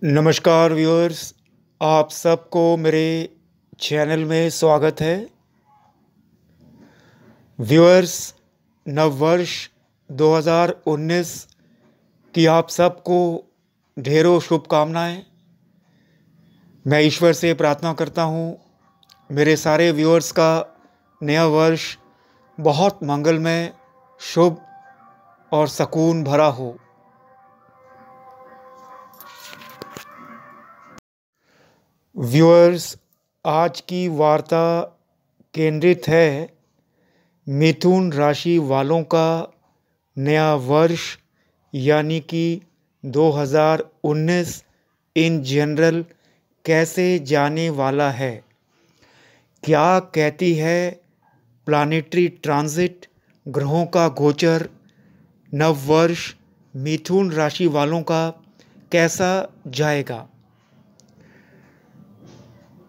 नमस्कार व्यूअर्स, आप सबको मेरे चैनल में स्वागत है। व्यूअर्स, नववर्ष 2019 की आप सबको ढेरों शुभकामनाएं। मैं ईश्वर से प्रार्थना करता हूं मेरे सारे व्यूअर्स का नया वर्ष बहुत मंगलमय, शुभ और सुकून भरा हो। व्यूअर्स, आज की वार्ता केंद्रित है मिथुन राशि वालों का नया वर्ष यानी कि 2019 इन जनरल कैसे जाने वाला है। क्या कहती है प्लानिटरी ट्रांजिट, ग्रहों का गोचर, नववर्ष मिथुन राशि वालों का कैसा जाएगा।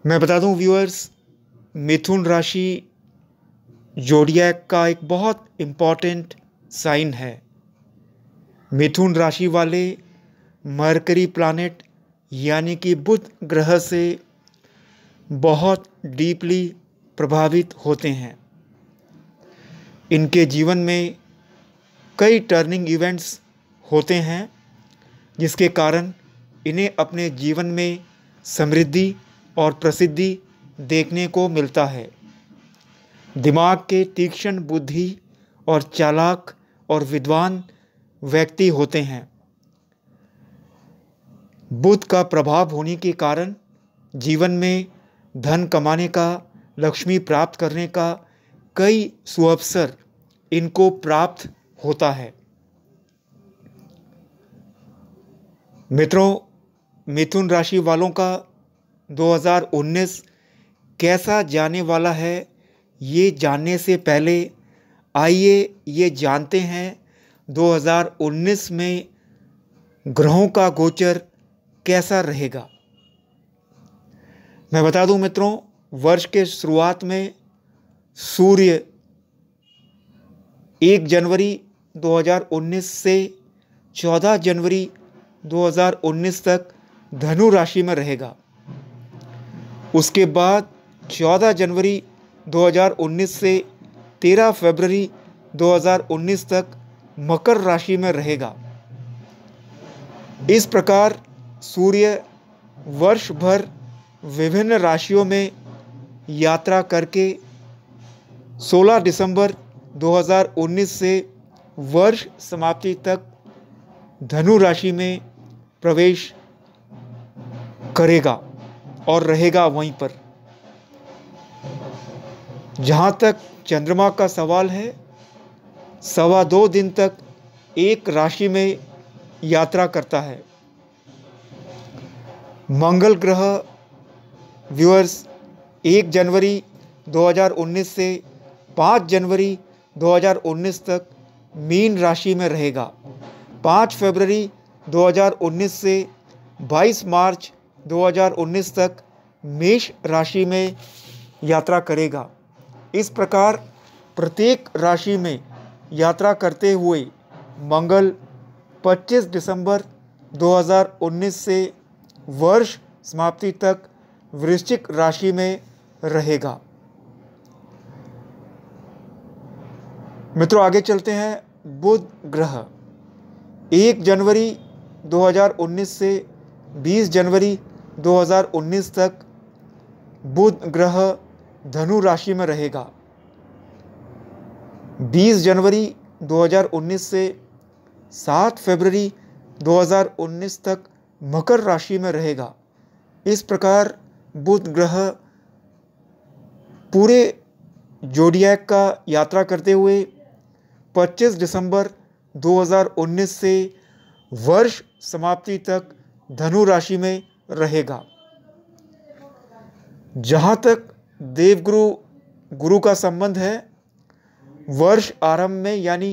मैं बता दूं व्यूअर्स, मिथुन राशि ज़ोडिएक का एक बहुत इम्पॉर्टेंट साइन है। मिथुन राशि वाले मरकरी प्लैनेट यानी कि बुध ग्रह से बहुत डीपली प्रभावित होते हैं। इनके जीवन में कई टर्निंग इवेंट्स होते हैं जिसके कारण इन्हें अपने जीवन में समृद्धि और प्रसिद्धि देखने को मिलता है। दिमाग के तीक्ष्ण बुद्धि और चालाक और विद्वान व्यक्ति होते हैं। बुध का प्रभाव होने के कारण जीवन में धन कमाने का, लक्ष्मी प्राप्त करने का कई सुअवसर इनको प्राप्त होता है। मित्रों, मिथुन राशि वालों का 2019 कैसा जाने वाला है, ये जानने से पहले आइए ये जानते हैं 2019 में ग्रहों का गोचर कैसा रहेगा। मैं बता दूं मित्रों, वर्ष के शुरुआत में सूर्य 1 जनवरी 2019 से 14 जनवरी 2019 तक धनु राशि में रहेगा। उसके बाद 14 जनवरी 2019 से 13 फरवरी 2019 तक मकर राशि में रहेगा। इस प्रकार सूर्य वर्ष भर विभिन्न राशियों में यात्रा करके 16 दिसंबर 2019 से वर्ष समाप्ति तक धनु राशि में प्रवेश करेगा और रहेगा वहीं पर। जहाँ तक चंद्रमा का सवाल है, 2.25 दिन तक एक राशि में यात्रा करता है। मंगल ग्रह व्यूअर्स 1 जनवरी 2019 से 5 जनवरी 2019 तक मीन राशि में रहेगा। 5 फरवरी 2019 से 22 मार्च 2019 तक मेष राशि में यात्रा करेगा। इस प्रकार प्रत्येक राशि में यात्रा करते हुए मंगल 25 दिसंबर 2019 से वर्ष समाप्ति तक वृश्चिक राशि में रहेगा। मित्रों, आगे चलते हैं। बुध ग्रह 1 जनवरी 2019 से 20 जनवरी 2019 तक बुध ग्रह धनु राशि में रहेगा। 20 जनवरी 2019 से 7 फरवरी 2019 तक मकर राशि में रहेगा। इस प्रकार बुध ग्रह पूरे ज़ोडिएक का यात्रा करते हुए 25 दिसंबर 2019 से वर्ष समाप्ति तक धनु राशि में रहेगा। जहाँ तक देवगुरु गुरु का संबंध है, वर्ष आरंभ में यानी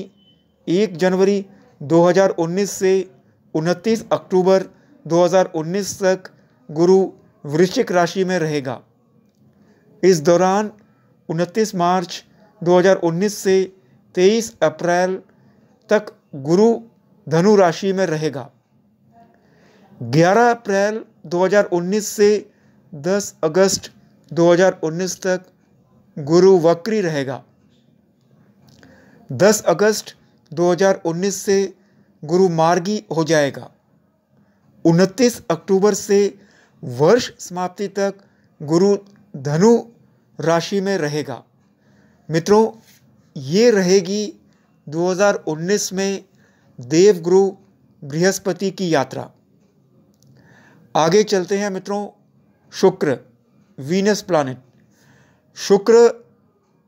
1 जनवरी 2019 से 29 अक्टूबर 2019 तक गुरु वृश्चिक राशि में रहेगा। इस दौरान 29 मार्च 2019 से 23 अप्रैल तक गुरु धनु राशि में रहेगा। 11 अप्रैल 2019 से 10 अगस्त 2019 तक गुरु वक्री रहेगा। 10 अगस्त 2019 से गुरु मार्गी हो जाएगा। 29 अक्टूबर से वर्ष समाप्ति तक गुरु धनु राशि में रहेगा। मित्रों, ये रहेगी 2019 में देवगुरु बृहस्पति की यात्रा। आगे चलते हैं मित्रों, शुक्र, वीनस प्लैनेट। शुक्र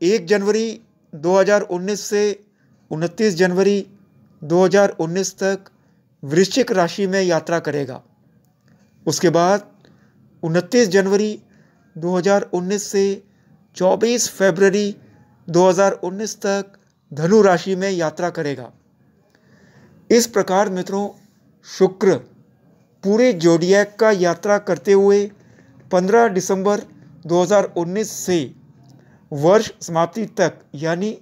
1 जनवरी 2019 से 29 जनवरी 2019 तक वृश्चिक राशि में यात्रा करेगा। उसके बाद 29 जनवरी 2019 से 24 फरवरी 2019 तक धनु राशि में यात्रा करेगा। इस प्रकार मित्रों, शुक्र पूरे जोडियक का यात्रा करते हुए 15 दिसंबर 2019 से वर्ष समाप्ति तक यानी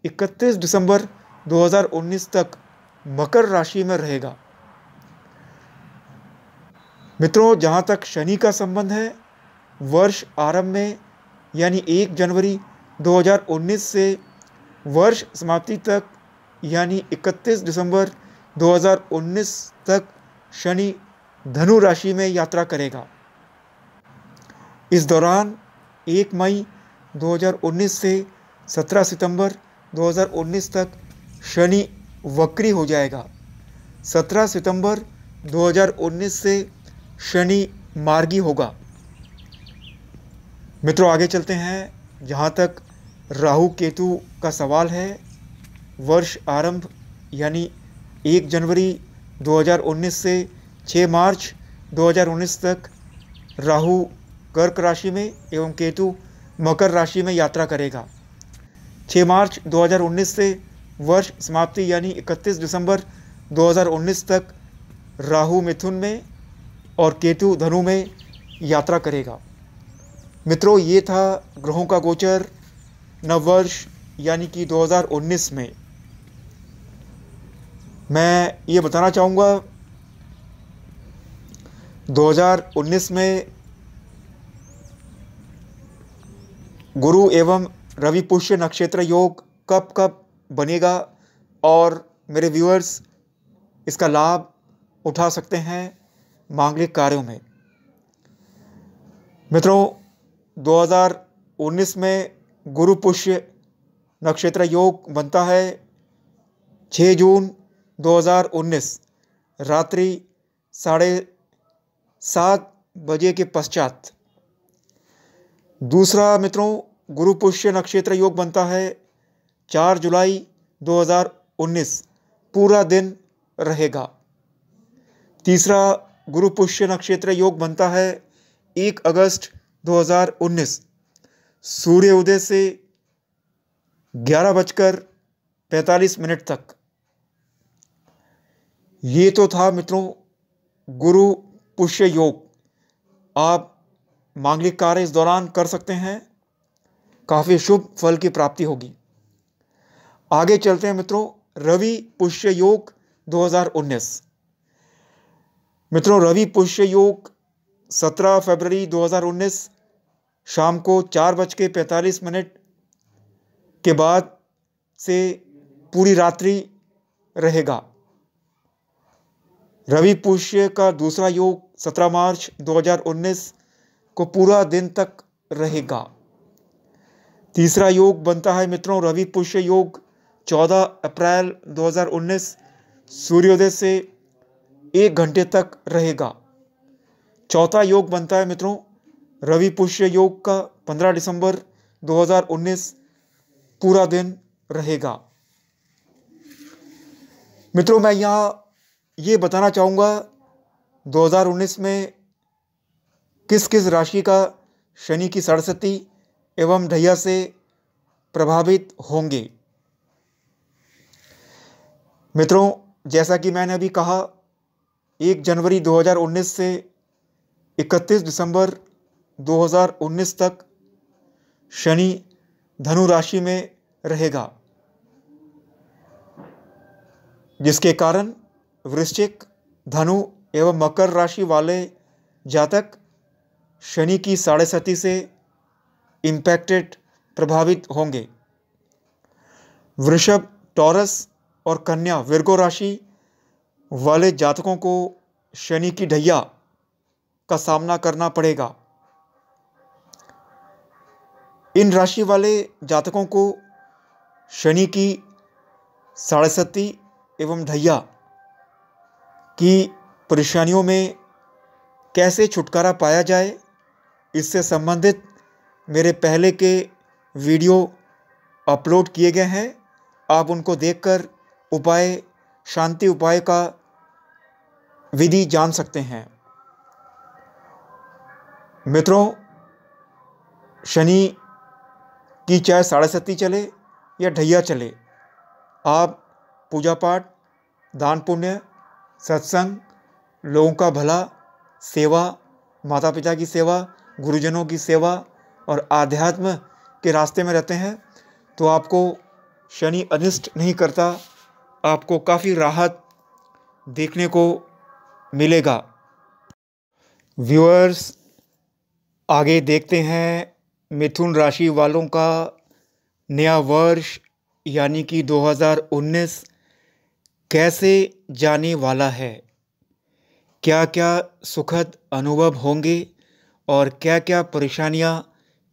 31 दिसंबर 2019 तक मकर राशि में रहेगा। मित्रों, जहाँ तक शनि का संबंध है, वर्ष आरंभ में यानी 1 जनवरी 2019 से वर्ष समाप्ति तक यानी 31 दिसंबर 2019 तक शनि धनु राशि में यात्रा करेगा। इस दौरान 1 मई 2019 से 17 सितंबर 2019 तक शनि वक्री हो जाएगा। 17 सितंबर 2019 से शनि मार्गी होगा। मित्रों, आगे चलते हैं। जहाँ तक राहु केतु का सवाल है, वर्ष आरंभ यानी 1 जनवरी 2019 से 6 मार्च 2019 तक राहु कर्क राशि में एवं केतु मकर राशि में यात्रा करेगा। 6 मार्च 2019 से वर्ष समाप्ति यानी 31 दिसंबर 2019 तक राहु मिथुन में और केतु धनु में यात्रा करेगा। मित्रों, ये था ग्रहों का गोचर नववर्ष यानी कि 2019 में। मैं ये बताना चाहूँगा 2019 में गुरु एवं रवि पुष्य नक्षत्र योग कब कब बनेगा और मेरे व्यूअर्स इसका लाभ उठा सकते हैं मांगलिक कार्यों में। मित्रों, 2019 में गुरु पुष्य नक्षत्र योग बनता है 6 जून 2019 रात्रि 7:30 बजे के पश्चात। दूसरा मित्रों, गुरु पुष्य नक्षत्र योग बनता है 4 जुलाई 2019 पूरा दिन रहेगा। तीसरा गुरु पुष्य नक्षत्र योग बनता है 1 अगस्त 2019 सूर्य उदय से 11:45 तक। ये तो था मित्रों गुरु पुष्य योग। आप मांगलिक कार्य इस दौरान कर सकते हैं, काफ़ी शुभ फल की प्राप्ति होगी। आगे चलते हैं मित्रों, रवि पुष्य योग 2019। मित्रों, रवि पुष्य योग 17 फरवरी 2019 शाम को 4:45 के बाद से पूरी रात्रि रहेगा। रवि पुष्य का दूसरा योग 17 मार्च 2019 को पूरा दिन तक रहेगा। तीसरा योग बनता है मित्रों रवि पुष्य योग 14 अप्रैल 2019 सूर्योदय से 1 घंटे तक रहेगा। चौथा योग बनता है मित्रों रवि पुष्य योग का 15 दिसंबर 2019 पूरा दिन रहेगा। मित्रों, मैं यहाँ ये बताना चाहूँगा 2019 में किस किस राशि का शनि की सरस्वती एवं ढैया से प्रभावित होंगे। मित्रों, जैसा कि मैंने अभी कहा 1 जनवरी 2019 से 31 दिसंबर 2019 तक शनि धनु राशि में रहेगा, जिसके कारण वृश्चिक, धनु एवं मकर राशि वाले जातक शनि की 7.5 से इम्पैक्टेड प्रभावित होंगे। वृषभ, टॉरस और कन्या विर्गो राशि वाले जातकों को शनि की ढैया का सामना करना पड़ेगा। इन राशि वाले जातकों को शनि की 7.5 एवं ढैया की परेशानियों में कैसे छुटकारा पाया जाए, इससे संबंधित मेरे पहले के वीडियो अपलोड किए गए हैं। आप उनको देखकर शांति उपाय का विधि जान सकते हैं। मित्रों, शनि की चाहे 7.5 चले या ढैया चले, आप पूजा पाठ, दान पुण्य, सत्संग, लोगों का भला, सेवा, माता पिता की सेवा, गुरुजनों की सेवा और आध्यात्म के रास्ते में रहते हैं तो आपको शनि अनिष्ट नहीं करता, आपको काफ़ी राहत देखने को मिलेगा। व्यूअर्स, आगे देखते हैं मिथुन राशि वालों का नया वर्ष यानी कि 2019 कैसे जाने वाला है, क्या क्या सुखद अनुभव होंगे और क्या क्या परेशानियां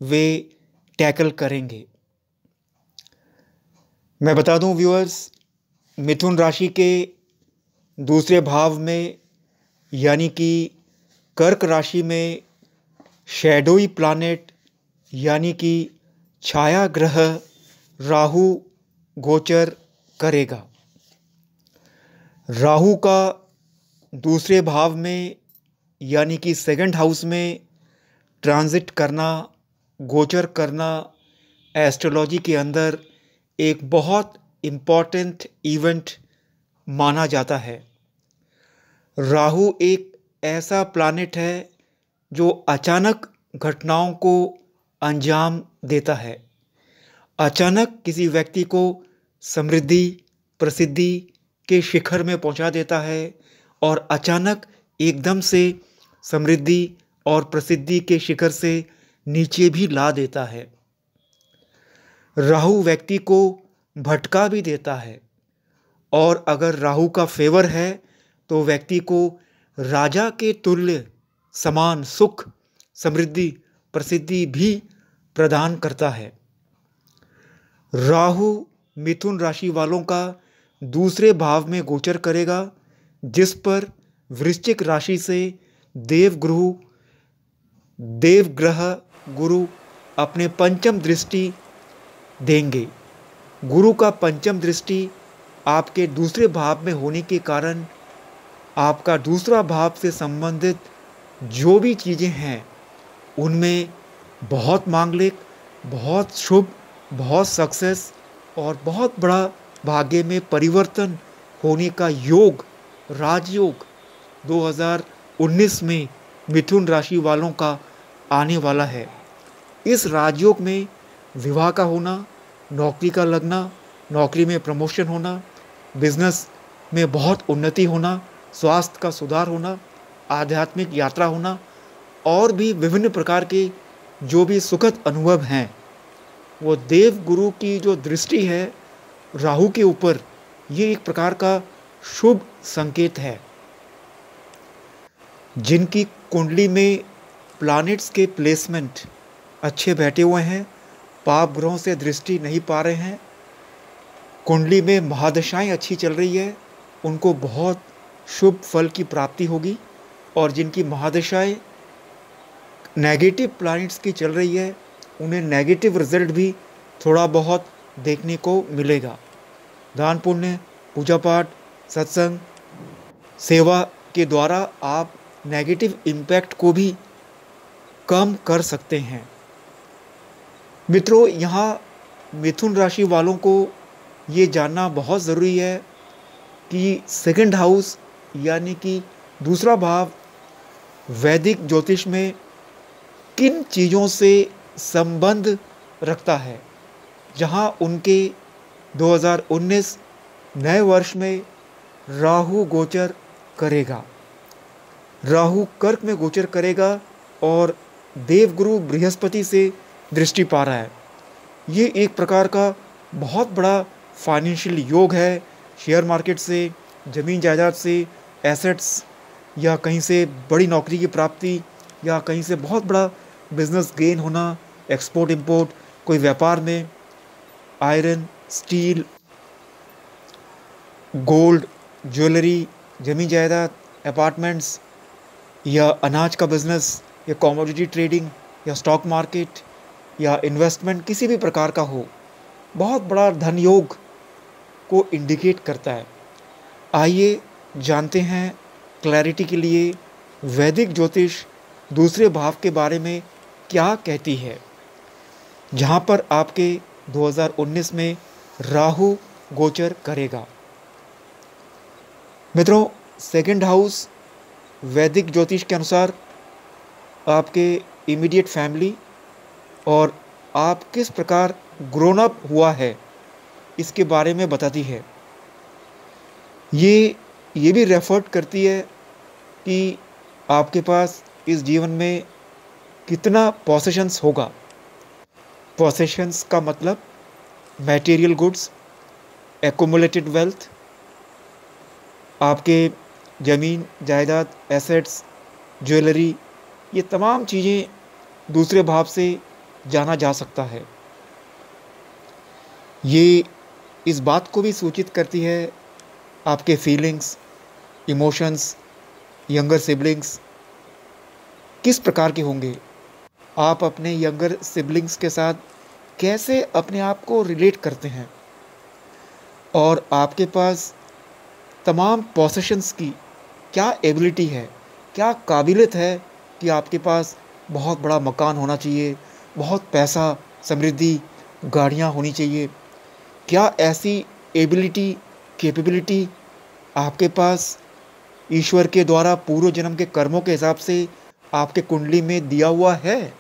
वे टैकल करेंगे। मैं बता दूं व्यूअर्स, मिथुन राशि के दूसरे भाव में यानी कि कर्क राशि में शैडोई प्लैनेट यानी कि छाया ग्रह राहु गोचर करेगा। राहु का दूसरे भाव में यानी कि सेकंड हाउस में ट्रांजिट करना, गोचर करना एस्ट्रोलॉजी के अंदर एक बहुत इम्पॉर्टेंट इवेंट माना जाता है। राहु एक ऐसा प्लैनेट है जो अचानक घटनाओं को अंजाम देता है, अचानक किसी व्यक्ति को समृद्धि, प्रसिद्धि के शिखर में पहुंचा देता है और अचानक एकदम से समृद्धि और प्रसिद्धि के शिखर से नीचे भी ला देता है। राहु व्यक्ति को भटका भी देता है और अगर राहु का फेवर है तो व्यक्ति को राजा के तुल्य समान सुख, समृद्धि, प्रसिद्धि भी प्रदान करता है। राहु मिथुन राशि वालों का दूसरे भाव में गोचर करेगा, जिस पर वृश्चिक राशि से देवग्रह गुरु अपने पंचम दृष्टि देंगे। गुरु का पंचम दृष्टि आपके दूसरे भाव में होने के कारण आपका दूसरा भाव से संबंधित जो भी चीज़ें हैं उनमें बहुत मांगलिक, बहुत शुभ, बहुत सक्सेस और बहुत बड़ा भाग्य में परिवर्तन होने का योग, राजयोग 2019 में मिथुन राशि वालों का आने वाला है। इस राजयोग में विवाह का होना, नौकरी का लगना, नौकरी में प्रमोशन होना, बिजनेस में बहुत उन्नति होना, स्वास्थ्य का सुधार होना, आध्यात्मिक यात्रा होना और भी विभिन्न प्रकार के जो भी सुखद अनुभव हैं, वो देव गुरु की जो दृष्टि है राहु के ऊपर, ये एक प्रकार का शुभ संकेत है। जिनकी कुंडली में प्लैनेट्स के प्लेसमेंट अच्छे बैठे हुए हैं, पाप ग्रहों से दृष्टि नहीं पा रहे हैं, कुंडली में महादशाएं अच्छी चल रही है, उनको बहुत शुभ फल की प्राप्ति होगी। और जिनकी महादशाएं नेगेटिव प्लैनेट्स की चल रही है, उन्हें नेगेटिव रिजल्ट भी थोड़ा बहुत देखने को मिलेगा। दान पुण्य, पूजा पाठ, सत्संग, सेवा के द्वारा आप नेगेटिव इम्पैक्ट को भी कम कर सकते हैं। मित्रों, यहाँ मिथुन राशि वालों को ये जानना बहुत ज़रूरी है कि सेकंड हाउस यानी कि दूसरा भाव वैदिक ज्योतिष में किन चीज़ों से संबंध रखता है। जहाँ उनके 2019 नए वर्ष में राहु गोचर करेगा, राहु कर्क में गोचर करेगा और देवगुरु बृहस्पति से दृष्टि पा रहा है। ये एक प्रकार का बहुत बड़ा फाइनेंशियल योग है। शेयर मार्केट से, ज़मीन जायदाद से, एसेट्स, या कहीं से बड़ी नौकरी की प्राप्ति, या कहीं से बहुत बड़ा बिजनेस गेन होना, एक्सपोर्ट इंपोर्ट, कोई व्यापार में, आयरन, स्टील, गोल्ड, ज्वेलरी, ज़मीन जायदाद, अपार्टमेंट्स, या अनाज का बिजनेस, या कमोडिटी ट्रेडिंग, या स्टॉक मार्केट, या इन्वेस्टमेंट किसी भी प्रकार का हो, बहुत बड़ा धन योग को इंडिकेट करता है। आइए जानते हैं क्लैरिटी के लिए वैदिक ज्योतिष दूसरे भाव के बारे में क्या कहती है, जहाँ पर आपके 2019 में राहु गोचर करेगा। मित्रों, सेकंड हाउस वैदिक ज्योतिष के अनुसार आपके इमीडिएट फैमिली और आप किस प्रकार ग्रोन अप हुआ है इसके बारे में बताती है। ये भी रेफर करती है कि आपके पास इस जीवन में कितना पोसेशंस होगा। पोसेशंस का मतलब मटेरियल गुड्स, एक्युमुलेटेड वेल्थ, आपके ज़मीन जायदाद, एसेट्स, ज्वेलरी, ये तमाम चीज़ें दूसरे भाव से जाना जा सकता है। ये इस बात को भी सूचित करती है आपके फीलिंग्स, इमोशंस, यंगर सिबलिंग्स किस प्रकार के होंगे, आप अपने यंगर सिबलिंग्स के साथ कैसे अपने आप को रिलेट करते हैं, और आपके पास तमाम पोसेशंस की क्या एबिलिटी है, क्या काबिलियत है कि आपके पास बहुत बड़ा मकान होना चाहिए, बहुत पैसा, समृद्धि, गाड़ियाँ होनी चाहिए। क्या ऐसी एबिलिटी, कैपेबिलिटी आपके पास ईश्वर के द्वारा पूर्व जन्म के कर्मों के हिसाब से आपके कुंडली में दिया हुआ है?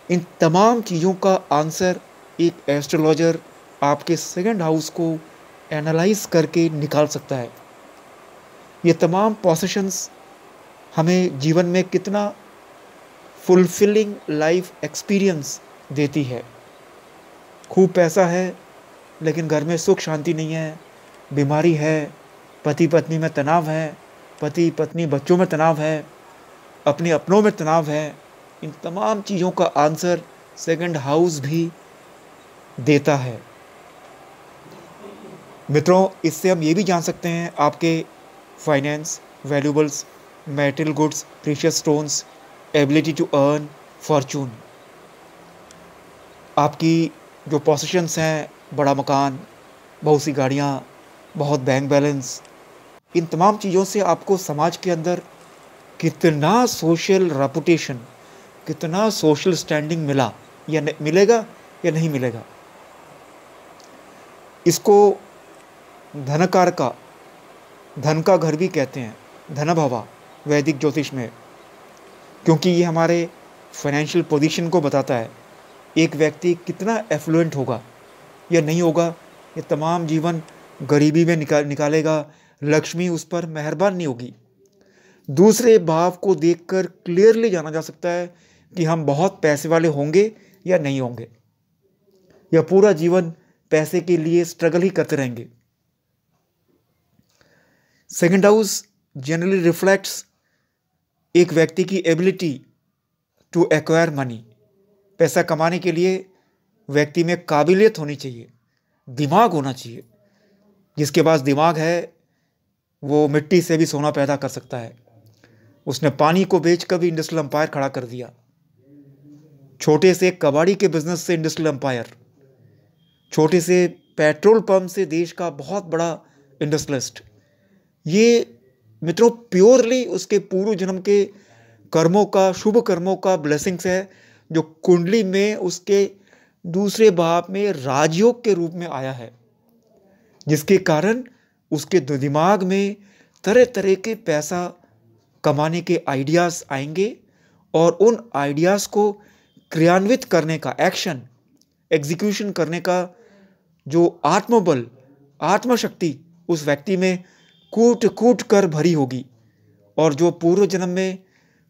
इन तमाम चीज़ों का आंसर एक एस्ट्रोलॉजर आपके सेकंड हाउस को एनालाइज करके निकाल सकता है। ये तमाम पोसेशंस हमें जीवन में कितना फुलफिलिंग लाइफ एक्सपीरियंस देती है। खूब पैसा है लेकिन घर में सुख शांति नहीं है, बीमारी है, पति पत्नी में तनाव है, पति पत्नी बच्चों में तनाव है, अपने अपनों में तनाव है। इन तमाम चीज़ों का आंसर सेकंड हाउस भी देता है। मित्रों, इससे हम ये भी जान सकते हैं आपके finance, valuables, metal goods, precious stones, ability to earn, fortune, आपकी जो पोसेशंस हैं, बड़ा मकान, बहुत सी गाड़ियाँ, बहुत बैंक बैलेंस, इन तमाम चीज़ों से आपको समाज के अंदर कितना सोशल रेपुटेशन, कितना सोशल स्टैंडिंग मिला या मिलेगा या नहीं मिलेगा। इसको धनकार का, धन का घर भी कहते हैं, धन भवा वैदिक ज्योतिष में, क्योंकि ये हमारे फाइनेंशियल पोजीशन को बताता है। एक व्यक्ति कितना एफ्लुएंट होगा या नहीं होगा, ये तमाम जीवन गरीबी में निकालेगा, लक्ष्मी उस पर मेहरबान नहीं होगी। दूसरे भाव को देखकर क्लियरली जाना जा सकता है कि हम बहुत पैसे वाले होंगे या नहीं होंगे, या पूरा जीवन पैसे के लिए स्ट्रगल ही करते रहेंगे। सेकंड हाउस जनरली रिफ्लेक्ट्स एक व्यक्ति की एबिलिटी टू एक्वायर मनी। पैसा कमाने के लिए व्यक्ति में काबिलियत होनी चाहिए, दिमाग होना चाहिए। जिसके पास दिमाग है वो मिट्टी से भी सोना पैदा कर सकता है। उसने पानी को बेचकर भी इंडस्ट्रियल एम्पायर खड़ा कर दिया। छोटे से कबाड़ी के बिजनेस से इंडस्ट्रियल एम्पायर, छोटे से पेट्रोल पंप से देश का बहुत बड़ा इंडस्ट्रियलिस्ट। ये मित्रों प्योरली उसके पूर्व जन्म के कर्मों का, शुभ कर्मों का ब्लेसिंग्स है, जो कुंडली में उसके दूसरे भाव में राजयोग के रूप में आया है, जिसके कारण उसके दिमाग में तरह तरह के पैसा कमाने के आइडियाज़ आएंगे, और उन आइडियाज़ को क्रियान्वित करने का, एक्शन एग्जीक्यूशन करने का जो आत्मबल, आत्मशक्ति उस व्यक्ति में कूट कूट कर भरी होगी। और जो पूर्व जन्म में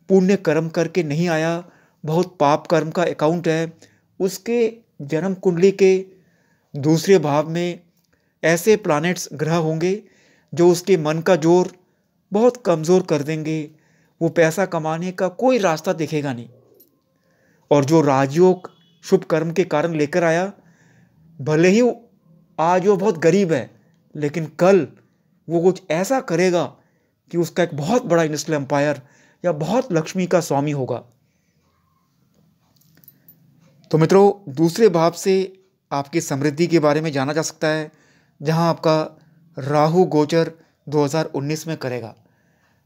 पुण्य कर्म करके नहीं आया, बहुत पाप कर्म का अकाउंट है, उसके जन्म कुंडली के दूसरे भाव में ऐसे प्लैनेट्स ग्रह होंगे जो उसके मन का जोर बहुत कमज़ोर कर देंगे। वो पैसा कमाने का कोई रास्ता दिखेगा नहीं। और जो राजयोग शुभ कर्म के कारण लेकर आया, भले ही आज वो बहुत गरीब है, लेकिन कल वो कुछ ऐसा करेगा कि उसका एक बहुत बड़ा इंडस्ट्रियल एम्पायर या बहुत लक्ष्मी का स्वामी होगा। तो मित्रों, दूसरे भाव से आपकी समृद्धि के बारे में जाना जा सकता है, जहां आपका राहु गोचर 2019 में करेगा।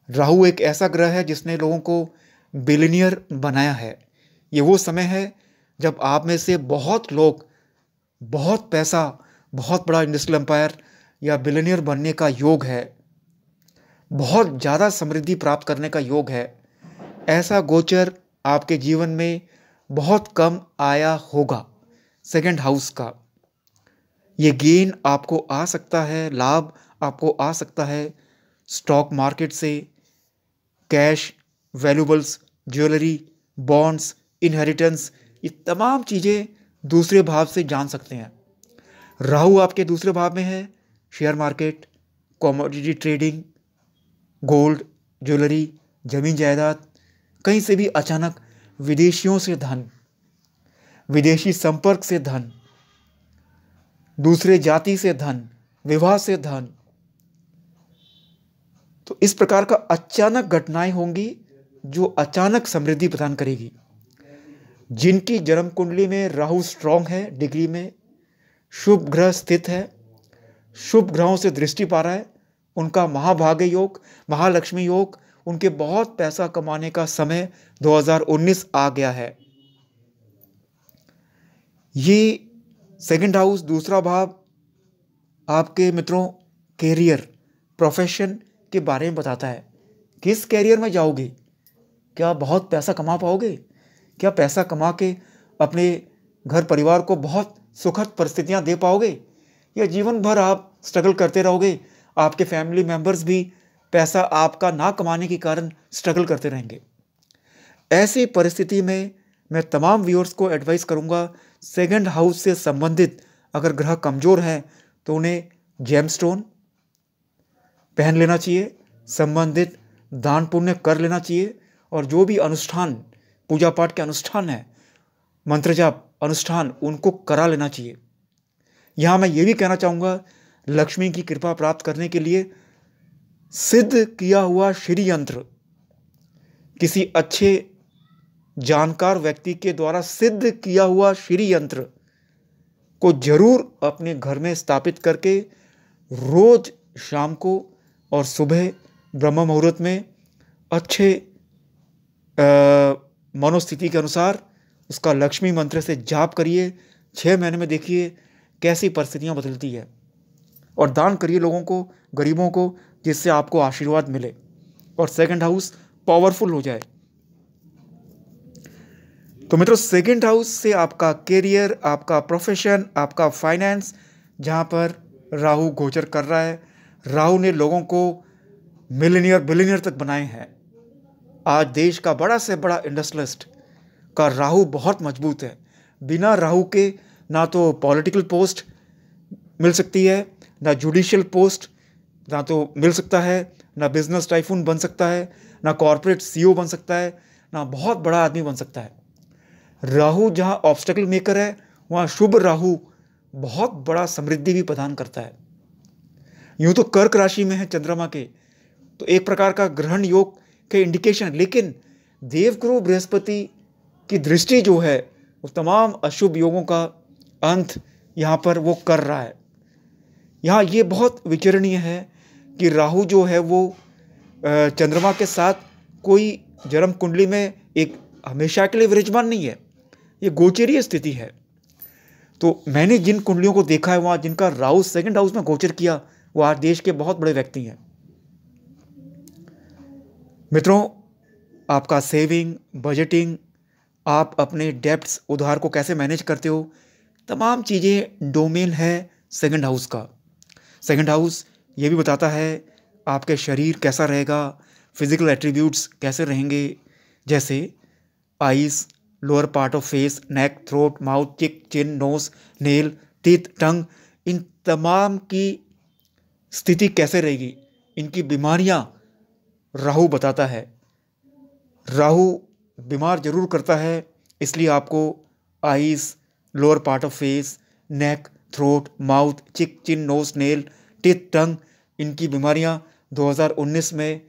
राहु एक ऐसा ग्रह है जिसने लोगों को बिलियनियर बनाया है। ये वो समय है जब आप में से बहुत लोग बहुत पैसा, बहुत बड़ा इंडस्ट्रियल एम्पायर या बिलियनियर बनने का योग है, बहुत ज़्यादा समृद्धि प्राप्त करने का योग है। ऐसा गोचर आपके जीवन में बहुत कम आया होगा। सेकंड हाउस का ये गेन आपको आ सकता है, लाभ आपको आ सकता है स्टॉक मार्केट से, cash, valuables, jewellery, bonds, inheritance, ये तमाम चीज़ें दूसरे भाव से जान सकते हैं। राहु आपके दूसरे भाव में है, share market, commodity trading, gold, jewellery, जमीन जायदाद, कहीं से भी अचानक विदेशियों से धन, विदेशी संपर्क से धन, दूसरे जाति से धन, विवाह से धन, तो इस प्रकार का अचानक घटनाएं होंगी जो अचानक समृद्धि प्रदान करेगी। जिनकी जन्म कुंडली में राहु स्ट्रांग है, डिग्री में शुभ ग्रह स्थित है, शुभ ग्रहों से दृष्टि पा रहा है, उनका महाभाग्य योग, महालक्ष्मी योग, उनके बहुत पैसा कमाने का समय 2019 आ गया है। ये सेकंड हाउस, दूसरा भाव, आपके मित्रों कैरियर, प्रोफेशन के बारे में बताता है। किस कैरियर में जाओगे? क्या बहुत पैसा कमा पाओगे? क्या पैसा कमा के अपने घर परिवार को बहुत सुखद परिस्थितियां दे पाओगे? या जीवन भर आप स्ट्रगल करते रहोगे, आपके फैमिली मेंबर्स भी पैसा आपका ना कमाने के कारण स्ट्रगल करते रहेंगे? ऐसी परिस्थिति में मैं तमाम व्यूअर्स को एडवाइस करूंगा, सेकंड हाउस से संबंधित अगर ग्रह कमज़ोर हैं तो उन्हें जेमस्टोन पहन लेना चाहिए, संबंधित दान पुण्य कर लेना चाहिए, और जो भी अनुष्ठान, पूजा पाठ के अनुष्ठान है, मंत्र जाप अनुष्ठान, उनको करा लेना चाहिए। यहाँ मैं ये भी कहना चाहूँगा, लक्ष्मी की कृपा प्राप्त करने के लिए सिद्ध किया हुआ श्री यंत्र, किसी अच्छे जानकार व्यक्ति के द्वारा सिद्ध किया हुआ श्री यंत्र को जरूर अपने घर में स्थापित करके रोज शाम को और सुबह ब्रह्म मुहूर्त में अच्छे मनोस्थिति के अनुसार उसका लक्ष्मी मंत्र से जाप करिए। 6 महीने में देखिए कैसी परिस्थितियां बदलती है, और दान करिए लोगों को, गरीबों को, जिससे आपको आशीर्वाद मिले और सेकंड हाउस पावरफुल हो जाए। तो मित्रों, सेकंड हाउस से आपका कैरियर, आपका प्रोफेशन, आपका फाइनेंस, जहां पर राहु गोचर कर रहा है, राहु ने लोगों को मिलियनियर, बिलियनियर तक बनाए हैं। आज देश का बड़ा से बड़ा इंडस्ट्रियलिस्ट का राहु बहुत मजबूत है। बिना राहु के ना तो पॉलिटिकल पोस्ट मिल सकती है, ना जुडिशियल पोस्ट ना तो मिल सकता है, ना बिजनेस टाइफून बन सकता है, ना कॉर्पोरेट सीईओ बन सकता है, ना बहुत बड़ा आदमी बन सकता है। राहु जहां ऑब्स्टेकल मेकर है, वहां शुभ राहु बहुत बड़ा समृद्धि भी प्रदान करता है। यूं तो कर्क राशि में है चंद्रमा के, तो एक प्रकार का ग्रहण योग के इंडिकेशन, लेकिन देवगुरु बृहस्पति की दृष्टि जो है वो तमाम अशुभ योगों का अंत यहाँ पर वो कर रहा है। यहाँ ये बहुत विचरणीय है कि राहु जो है वो चंद्रमा के साथ कोई जन्म कुंडली में एक हमेशा के लिए विराजमान नहीं है, ये गोचरीय स्थिति है। तो मैंने जिन कुंडलियों को देखा है, वहाँ जिनका राहु सेकंड हाउस में गोचर किया, वो आज देश के बहुत बड़े व्यक्ति हैं। मित्रों, आपका सेविंग, बजटिंग, आप अपने डेब्ट्स, उधार को कैसे मैनेज करते हो, तमाम चीज़ें डोमेन है सेकंड हाउस का। सेकंड हाउस ये भी बताता है आपके शरीर कैसा रहेगा, फिजिकल एट्रीब्यूट्स कैसे रहेंगे, जैसे eyes, lower part of face, neck, throat, mouth, चिक, चिन, नोज, नेल, टीथ, टंग, इन तमाम की स्थिति कैसे रहेगी, इनकी बीमारियां राहु बताता है। राहु बीमार जरूर करता है, इसलिए आपको eyes, lower part of face, neck, throat, mouth, चिक, चिन, नोज, नेल, टीथ, टंग, इनकी बीमारियां 2019 में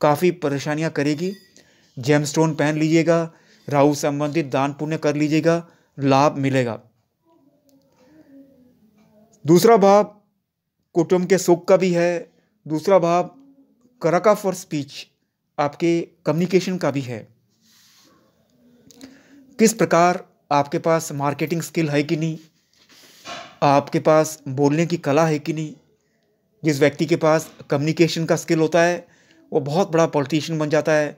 काफ़ी परेशानियां करेगी। जेमस्टोन पहन लीजिएगा, राहु संबंधित दान पुण्य कर लीजिएगा, लाभ मिलेगा। दूसरा भाव कुटुंब के सुख का भी है। दूसरा भाव करका फॉर स्पीच, आपके कम्युनिकेशन का भी है। किस प्रकार आपके पास मार्केटिंग स्किल है कि नहीं, आपके पास बोलने की कला है कि नहीं। जिस व्यक्ति के पास कम्युनिकेशन का स्किल होता है वो बहुत बड़ा पॉलिटिशियन बन जाता है,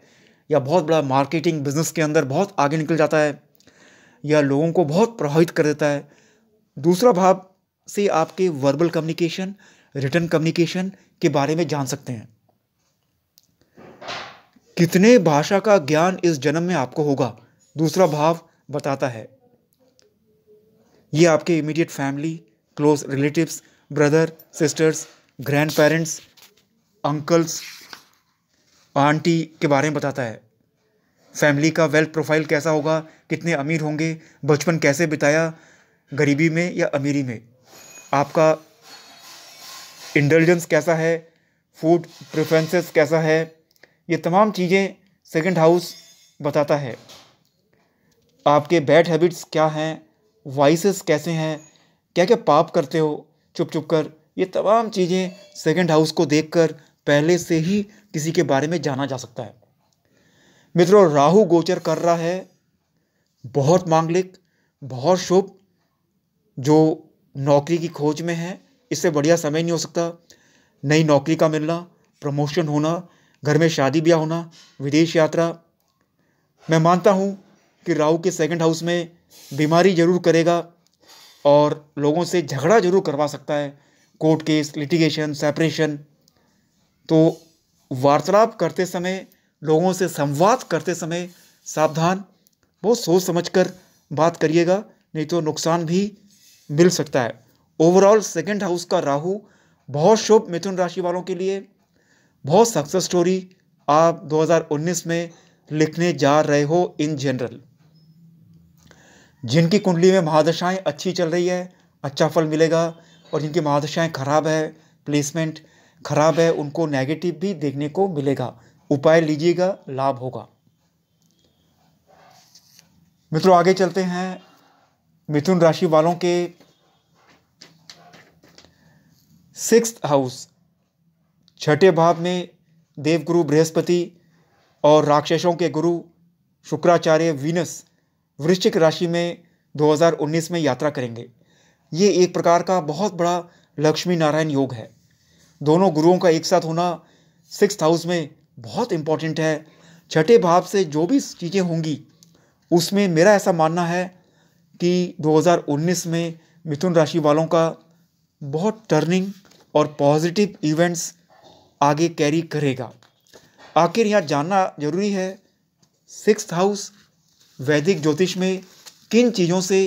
या बहुत बड़ा मार्केटिंग बिजनेस के अंदर बहुत आगे निकल जाता है, या लोगों को बहुत प्रभावित कर देता है। दूसरा भाव से आपके वर्बल कम्युनिकेशन, रिटन कम्युनिकेशन के बारे में जान सकते हैं। कितने भाषा का ज्ञान इस जन्म में आपको होगा, दूसरा भाव बताता है। ये आपके immediate family, close relatives, brother, sisters, grandparents, uncles, aunty के बारे में बताता है। फैमिली का वेल्थ प्रोफाइल कैसा होगा, कितने अमीर होंगे, बचपन कैसे बिताया, गरीबी में या अमीरी में, आपका इंटेलिजेंस कैसा है, फूड प्रेफरेंसेस कैसा है, ये तमाम चीज़ें सेकंड हाउस बताता है। आपके बैड हैबिट्स क्या हैं, वाइसेस कैसे हैं, क्या क्या पाप करते हो चुप चुप कर, ये तमाम चीज़ें सेकंड हाउस को देखकर पहले से ही किसी के बारे में जाना जा सकता है। मित्रों, राहु गोचर कर रहा है, बहुत मांगलिक, बहुत शुभ। जो नौकरी की खोज में है, इससे बढ़िया समय नहीं हो सकता। नई नौकरी का मिलना, प्रमोशन होना, घर में शादी ब्याह होना, विदेश यात्रा। मैं मानता हूँ कि राहु के सेकंड हाउस में बीमारी जरूर करेगा और लोगों से झगड़ा जरूर करवा सकता है, कोर्ट केस, लिटिगेशन, सेपरेशन। तो वार्तालाप करते समय, लोगों से संवाद करते समय सावधान, बहुत सोच समझकर बात करिएगा, नहीं तो नुकसान भी मिल सकता है। ओवरऑल सेकंड हाउस का राहु बहुत शुभ मिथुन राशि वालों के लिए। बहुत सक्सेस स्टोरी आप 2019 में लिखने जा रहे हो इन जनरल। जिनकी कुंडली में महादशाएं अच्छी चल रही है, अच्छा फल मिलेगा, और जिनकी महादशाएं खराब है, प्लेसमेंट खराब है, उनको नेगेटिव भी देखने को मिलेगा। उपाय लीजिएगा, लाभ होगा। मित्रों, आगे चलते हैं। मिथुन राशि वालों के 6th हाउस, छठे भाव में देवगुरु बृहस्पति और राक्षसों के गुरु शुक्राचार्य वीनस वृश्चिक राशि में 2019 में यात्रा करेंगे। ये एक प्रकार का बहुत बड़ा लक्ष्मी नारायण योग है। दोनों गुरुओं का एक साथ होना 6th हाउस में बहुत इंपॉर्टेंट है। छठे भाव से जो भी चीज़ें होंगी उसमें मेरा ऐसा मानना है कि 2019 में मिथुन राशि वालों का बहुत टर्निंग और पॉजिटिव इवेंट्स आगे कैरी करेगा। आखिर यहाँ जानना जरूरी है 6th हाउस वैदिक ज्योतिष में किन चीज़ों से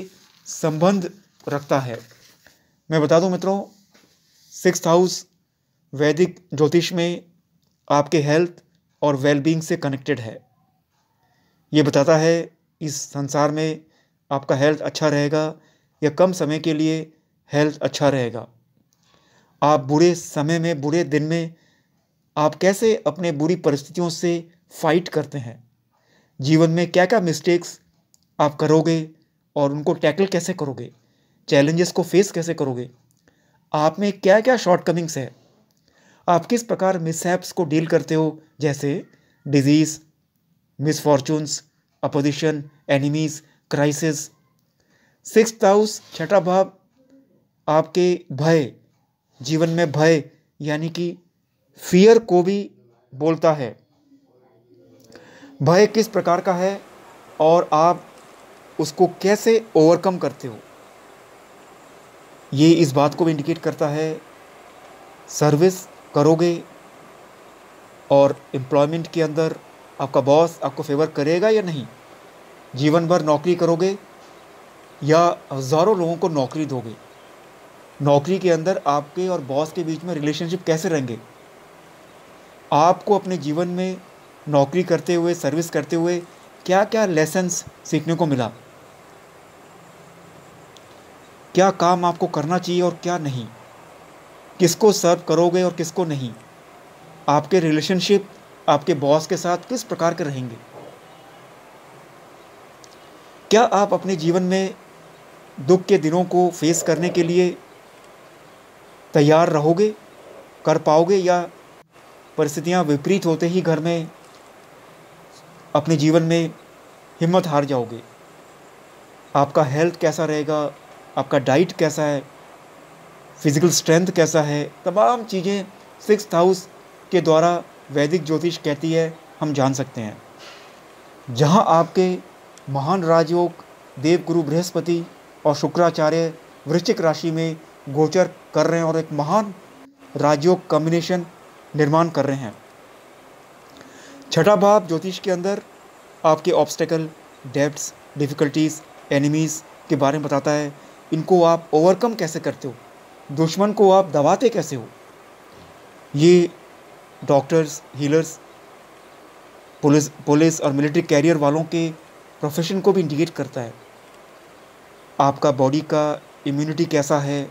संबंध रखता है। मैं बता दूं मित्रों, 6th हाउस वैदिक ज्योतिष में आपके हेल्थ और वेलबींग से कनेक्टेड है। ये बताता है इस संसार में आपका हेल्थ अच्छा रहेगा या कम समय के लिए हेल्थ अच्छा रहेगा। आप बुरे समय में, बुरे दिन में आप कैसे अपने बुरी परिस्थितियों से फाइट करते हैं, जीवन में क्या क्या मिस्टेक्स आप करोगे और उनको टैकल कैसे करोगे, चैलेंजेस को फेस कैसे करोगे, आप में क्या क्या शॉर्टकमिंग्स है, आप किस प्रकार मिसहैप्स को डील करते हो, जैसे disease, misfortunes, opposition, enemies, crisis. 6th house छठा भाव आपके भय, जीवन में भय यानी कि फियर को भी बोलता है। भय किस प्रकार का है और आप उसको कैसे ओवरकम करते हो, ये इस बात को भी इंडिकेट करता है। सर्विस करोगे और एम्प्लॉयमेंट के अंदर आपका बॉस आपको फेवर करेगा या नहीं, जीवन भर नौकरी करोगे या हज़ारों लोगों को नौकरी दोगे, नौकरी के अंदर आपके और बॉस के बीच में रिलेशनशिप कैसे रहेंगे, आपको अपने जीवन में नौकरी करते हुए, सर्विस करते हुए क्या क्या लेसन्स सीखने को मिला, क्या काम आपको करना चाहिए और क्या नहीं, किसको सर्व करोगे और किसको नहीं, आपके रिलेशनशिप आपके बॉस के साथ किस प्रकार के रहेंगे, क्या आप अपने जीवन में दुख के दिनों को फेस करने के लिए तैयार रहोगे, कर पाओगे, या परिस्थितियां विपरीत होते ही घर में अपने जीवन में हिम्मत हार जाओगे। आपका हेल्थ कैसा रहेगा, आपका डाइट कैसा है, फिजिकल स्ट्रेंथ कैसा है, तमाम चीज़ें 6th हाउस के द्वारा वैदिक ज्योतिष कहती है, हम जान सकते हैं। जहां आपके महान राजयोग देवगुरु बृहस्पति और शुक्राचार्य वृश्चिक राशि में गोचर कर रहे हैं और एक महान राजयोग कॉम्बिनेशन निर्माण कर रहे हैं। छठा भाव ज्योतिष के अंदर आपके ऑब्स्टेकल, डेब्ट्स, डिफ़िकल्टीज़, एनिमीज़ के बारे में बताता है। इनको आप ओवरकम कैसे करते हो, दुश्मन को आप दबाते कैसे हो। ये डॉक्टर्स, हीलर्स, पुलिस और मिलिट्री कैरियर वालों के प्रोफेशन को भी इंडिकेट करता है। आपका बॉडी का इम्यूनिटी कैसा है,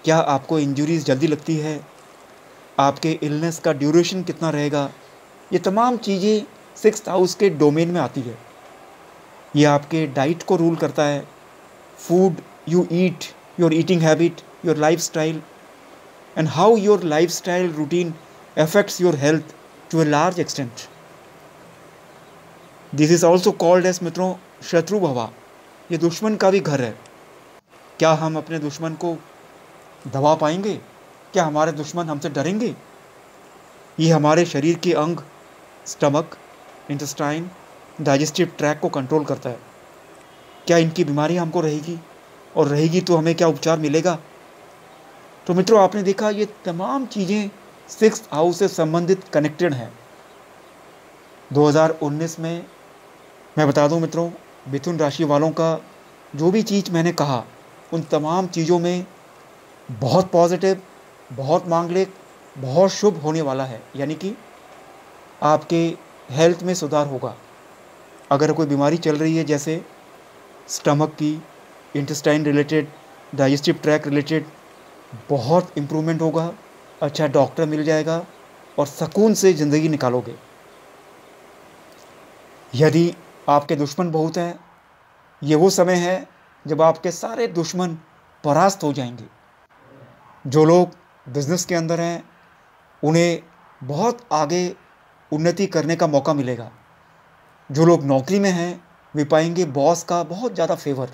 क्या आपको इंजरीज जल्दी लगती है, आपके इलनेस का ड्यूरेशन कितना रहेगा, ये तमाम चीज़ें 6th हाउस के डोमेन में आती है। ये आपके डाइट को रूल करता है, food you eat, your eating habit, your lifestyle and how your lifestyle routine affects your health to a large extent. This is also called as मित्रों शत्रु भवा। ये दुश्मन का भी घर है। क्या हम अपने दुश्मन को दबा पाएंगे, क्या हमारे दुश्मन हमसे डरेंगे। ये हमारे शरीर के अंग स्टमक, इंटेस्टाइन, डाइजेस्टिव ट्रैक को कंट्रोल करता है। क्या इनकी बीमारी हमको रहेगी, और रहेगी तो हमें क्या उपचार मिलेगा। तो मित्रों, आपने देखा ये तमाम चीज़ें 6th हाउस से संबंधित कनेक्टेड हैं। 2019 में मैं बता दूं मित्रों, मिथुन राशि वालों का जो भी चीज़ मैंने कहा, उन तमाम चीज़ों में बहुत पॉजिटिव, बहुत मांगलिक, बहुत शुभ होने वाला है। यानी कि आपके हेल्थ में सुधार होगा। अगर कोई बीमारी चल रही है जैसे स्टमक की, intestine related, digestive track related, बहुत इम्प्रूवमेंट होगा, अच्छा डॉक्टर मिल जाएगा और सुकून से ज़िंदगी निकालोगे। यदि आपके दुश्मन बहुत हैं, ये वो समय है जब आपके सारे दुश्मन परास्त हो जाएंगे। जो लोग बिज़नेस के अंदर हैं उन्हें बहुत आगे उन्नति करने का मौका मिलेगा। जो लोग नौकरी में हैं वे पाएंगे बॉस का बहुत ज़्यादा फेवर,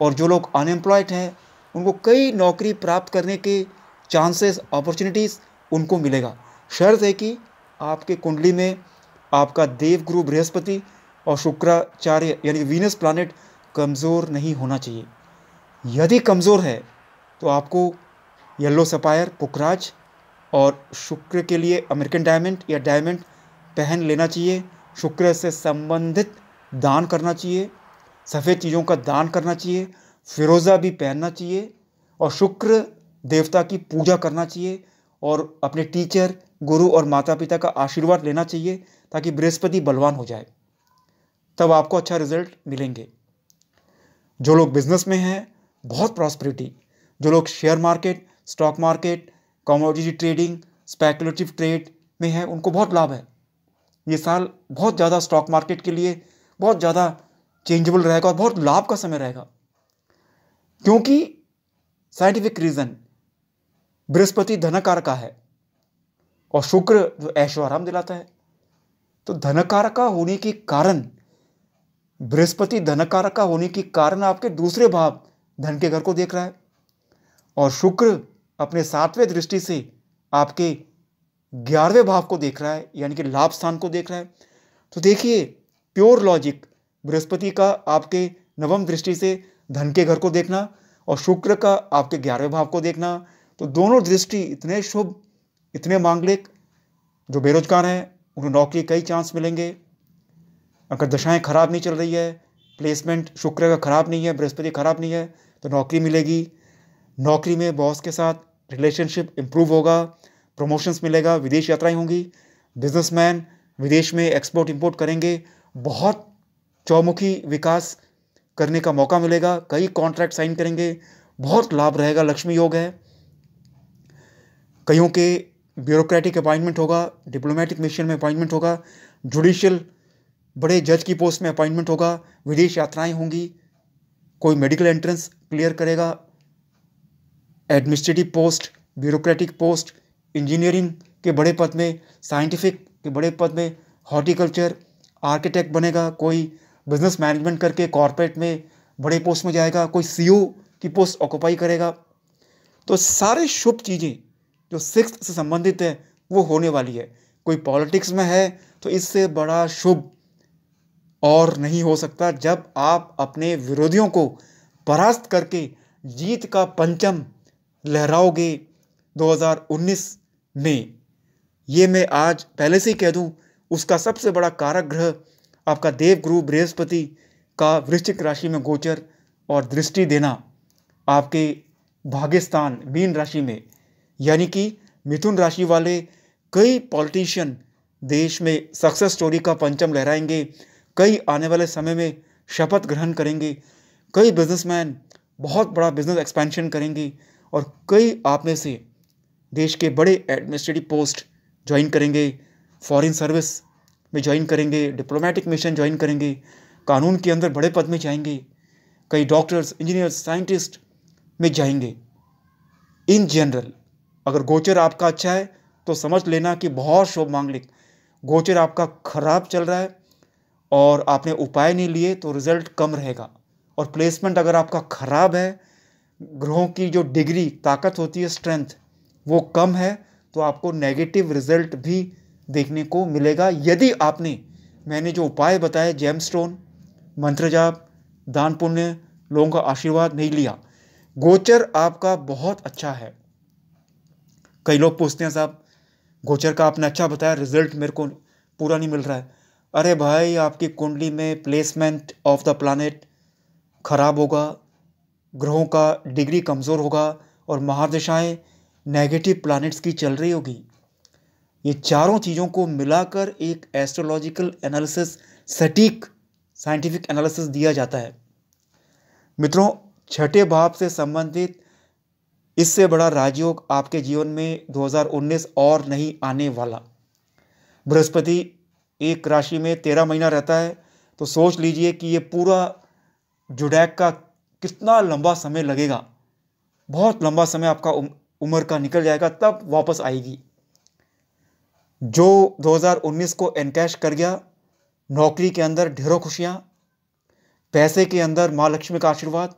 और जो लोग अनएम्प्लॉयड हैं उनको कई नौकरी प्राप्त करने के चांसेस, अपॉर्चुनिटीज़ उनको मिलेगा। शर्त है कि आपके कुंडली में आपका देवगुरु बृहस्पति और शुक्राचार्य यानी वीनस प्लैनेट कमज़ोर नहीं होना चाहिए। यदि कमज़ोर है तो आपको येलो सफ़ायर, पुखराज और शुक्र के लिए अमेरिकन डायमंड या डायमंड पहन लेना चाहिए। शुक्र से संबंधित दान करना चाहिए, सफ़ेद चीज़ों का दान करना चाहिए, फिरोज़ा भी पहनना चाहिए और शुक्र देवता की पूजा करना चाहिए और अपने टीचर, गुरु और माता पिता का आशीर्वाद लेना चाहिए ताकि बृहस्पति बलवान हो जाए, तब आपको अच्छा रिजल्ट मिलेंगे। जो लोग बिजनेस में हैं बहुत प्रॉस्पेरिटी, जो लोग share market, stock market, commodity trading, speculative trade में हैं उनको बहुत लाभ है। ये साल बहुत ज़्यादा स्टॉक मार्केट के लिए बहुत ज़्यादा चेंजेबल रहेगा और बहुत लाभ का समय रहेगा, क्योंकि साइंटिफिक रीज़न बृहस्पति धनकार का है और शुक्र जो ऐशो आराम दिलाता है। तो धनकार का होने के कारण, बृहस्पति धनकार का होने के कारण आपके दूसरे भाव धन के घर को देख रहा है और शुक्र अपने 7वें दृष्टि से आपके 11वें भाव को देख रहा है, यानी कि लाभ स्थान को देख रहा है। तो देखिए प्योर लॉजिक, बृहस्पति का आपके 9वीं दृष्टि से धन के घर को देखना और शुक्र का आपके 11वें भाव को देखना, तो दोनों दृष्टि इतने शुभ, इतने मांगलिक जो बेरोजगार हैं उन्हें नौकरी कई चांस मिलेंगे। अगर दशाएं खराब नहीं चल रही है, प्लेसमेंट शुक्र का खराब नहीं है, बृहस्पति खराब नहीं है, तो नौकरी मिलेगी। नौकरी में बॉस के साथ रिलेशनशिप इंप्रूव होगा, प्रमोशंस मिलेगा, विदेश यात्राएं होंगी। बिजनेसमैन विदेश में एक्सपोर्ट इंपोर्ट करेंगे, बहुत चौमुखी विकास करने का मौका मिलेगा, कई कॉन्ट्रैक्ट साइन करेंगे, बहुत लाभ रहेगा, लक्ष्मी योग है। कईयों के ब्यूरोक्रेटिक अपॉइंटमेंट होगा, डिप्लोमेटिक मिशन में अपॉइंटमेंट होगा, जुडिशियल बड़े जज की पोस्ट में अपॉइंटमेंट होगा, विदेश यात्राएं होंगी, कोई मेडिकल एंट्रेंस क्लियर करेगा, administrative post, bureaucratic post, engineering के बड़े पद में, साइंटिफिक के बड़े पद में, हॉर्टिकल्चर आर्किटेक्ट बनेगा, कोई बिजनेस मैनेजमेंट करके कॉर्पोरेट में बड़े पोस्ट में जाएगा, कोई सीईओ की पोस्ट ऑक्यूपाई करेगा। तो सारे शुभ चीज़ें जो सिक्स्थ से संबंधित है वो होने वाली है। कोई पॉलिटिक्स में है तो इससे बड़ा शुभ और नहीं हो सकता, जब आप अपने विरोधियों को परास्त करके जीत का परचम लहराओगे 2019 में। ये मैं आज पहले से ही कह दूं, उसका सबसे बड़ा कारक ग्रह आपका देवगुरु बृहस्पति का वृश्चिक राशि में गोचर और दृष्टि देना आपके भाग्यस्थान मीन राशि में, यानी कि मिथुन राशि वाले कई पॉलिटिशियन देश में सक्सेस स्टोरी का परचम लहराएंगे, कई आने वाले समय में शपथ ग्रहण करेंगे, कई बिजनेसमैन बहुत बड़ा बिजनेस एक्सपेंशन करेंगे और कई आप में से देश के बड़े एडमिनिस्ट्रेटिव पोस्ट ज्वाइन करेंगे, फॉरेन सर्विस में ज्वाइन करेंगे, डिप्लोमेटिक मिशन ज्वाइन करेंगे, कानून के अंदर बड़े पद में जाएंगे, कई डॉक्टर्स, इंजीनियर्स, साइंटिस्ट में जाएंगे। इन जनरल अगर गोचर आपका अच्छा है तो समझ लेना कि बहुत शुभ मांगलिक। गोचर आपका खराब चल रहा है और आपने उपाय नहीं लिए तो रिजल्ट कम रहेगा। और प्लेसमेंट अगर आपका खराब है, ग्रहों की जो डिग्री ताकत होती है, स्ट्रेंथ, वो कम है, तो आपको नेगेटिव रिजल्ट भी देखने को मिलेगा। यदि आपने मैंने जो उपाय बताए, जेमस्टोन, मंत्र जाप, दान पुण्य, लोगों का आशीर्वाद नहीं लिया, गोचर आपका बहुत अच्छा है। कई लोग पूछते हैं साहब गोचर का आपने अच्छा बताया, रिजल्ट मेरे को पूरा नहीं मिल रहा है। अरे भाई, आपकी कुंडली में प्लेसमेंट ऑफ द प्लैनेट खराब होगा, ग्रहों का डिग्री कमज़ोर होगा और महादशाएं नेगेटिव प्लैनेट्स की चल रही होगी। ये चारों चीज़ों को मिलाकर एक एस्ट्रोलॉजिकल एनालिसिस, सटीक साइंटिफिक एनालिसिस दिया जाता है। मित्रों, छठे भाव से संबंधित इससे बड़ा राजयोग आपके जीवन में 2019 और नहीं आने वाला। बृहस्पति एक राशि में 13 महीना रहता है, तो सोच लीजिए कि ये पूरा जुडैक का कितना लंबा समय लगेगा। बहुत लंबा समय आपका उम्र का निकल जाएगा, तब वापस आएगी। जो 2019 को एनकैश कर गया, नौकरी के अंदर ढेरों खुशियाँ, पैसे के अंदर माँ लक्ष्मी का आशीर्वाद,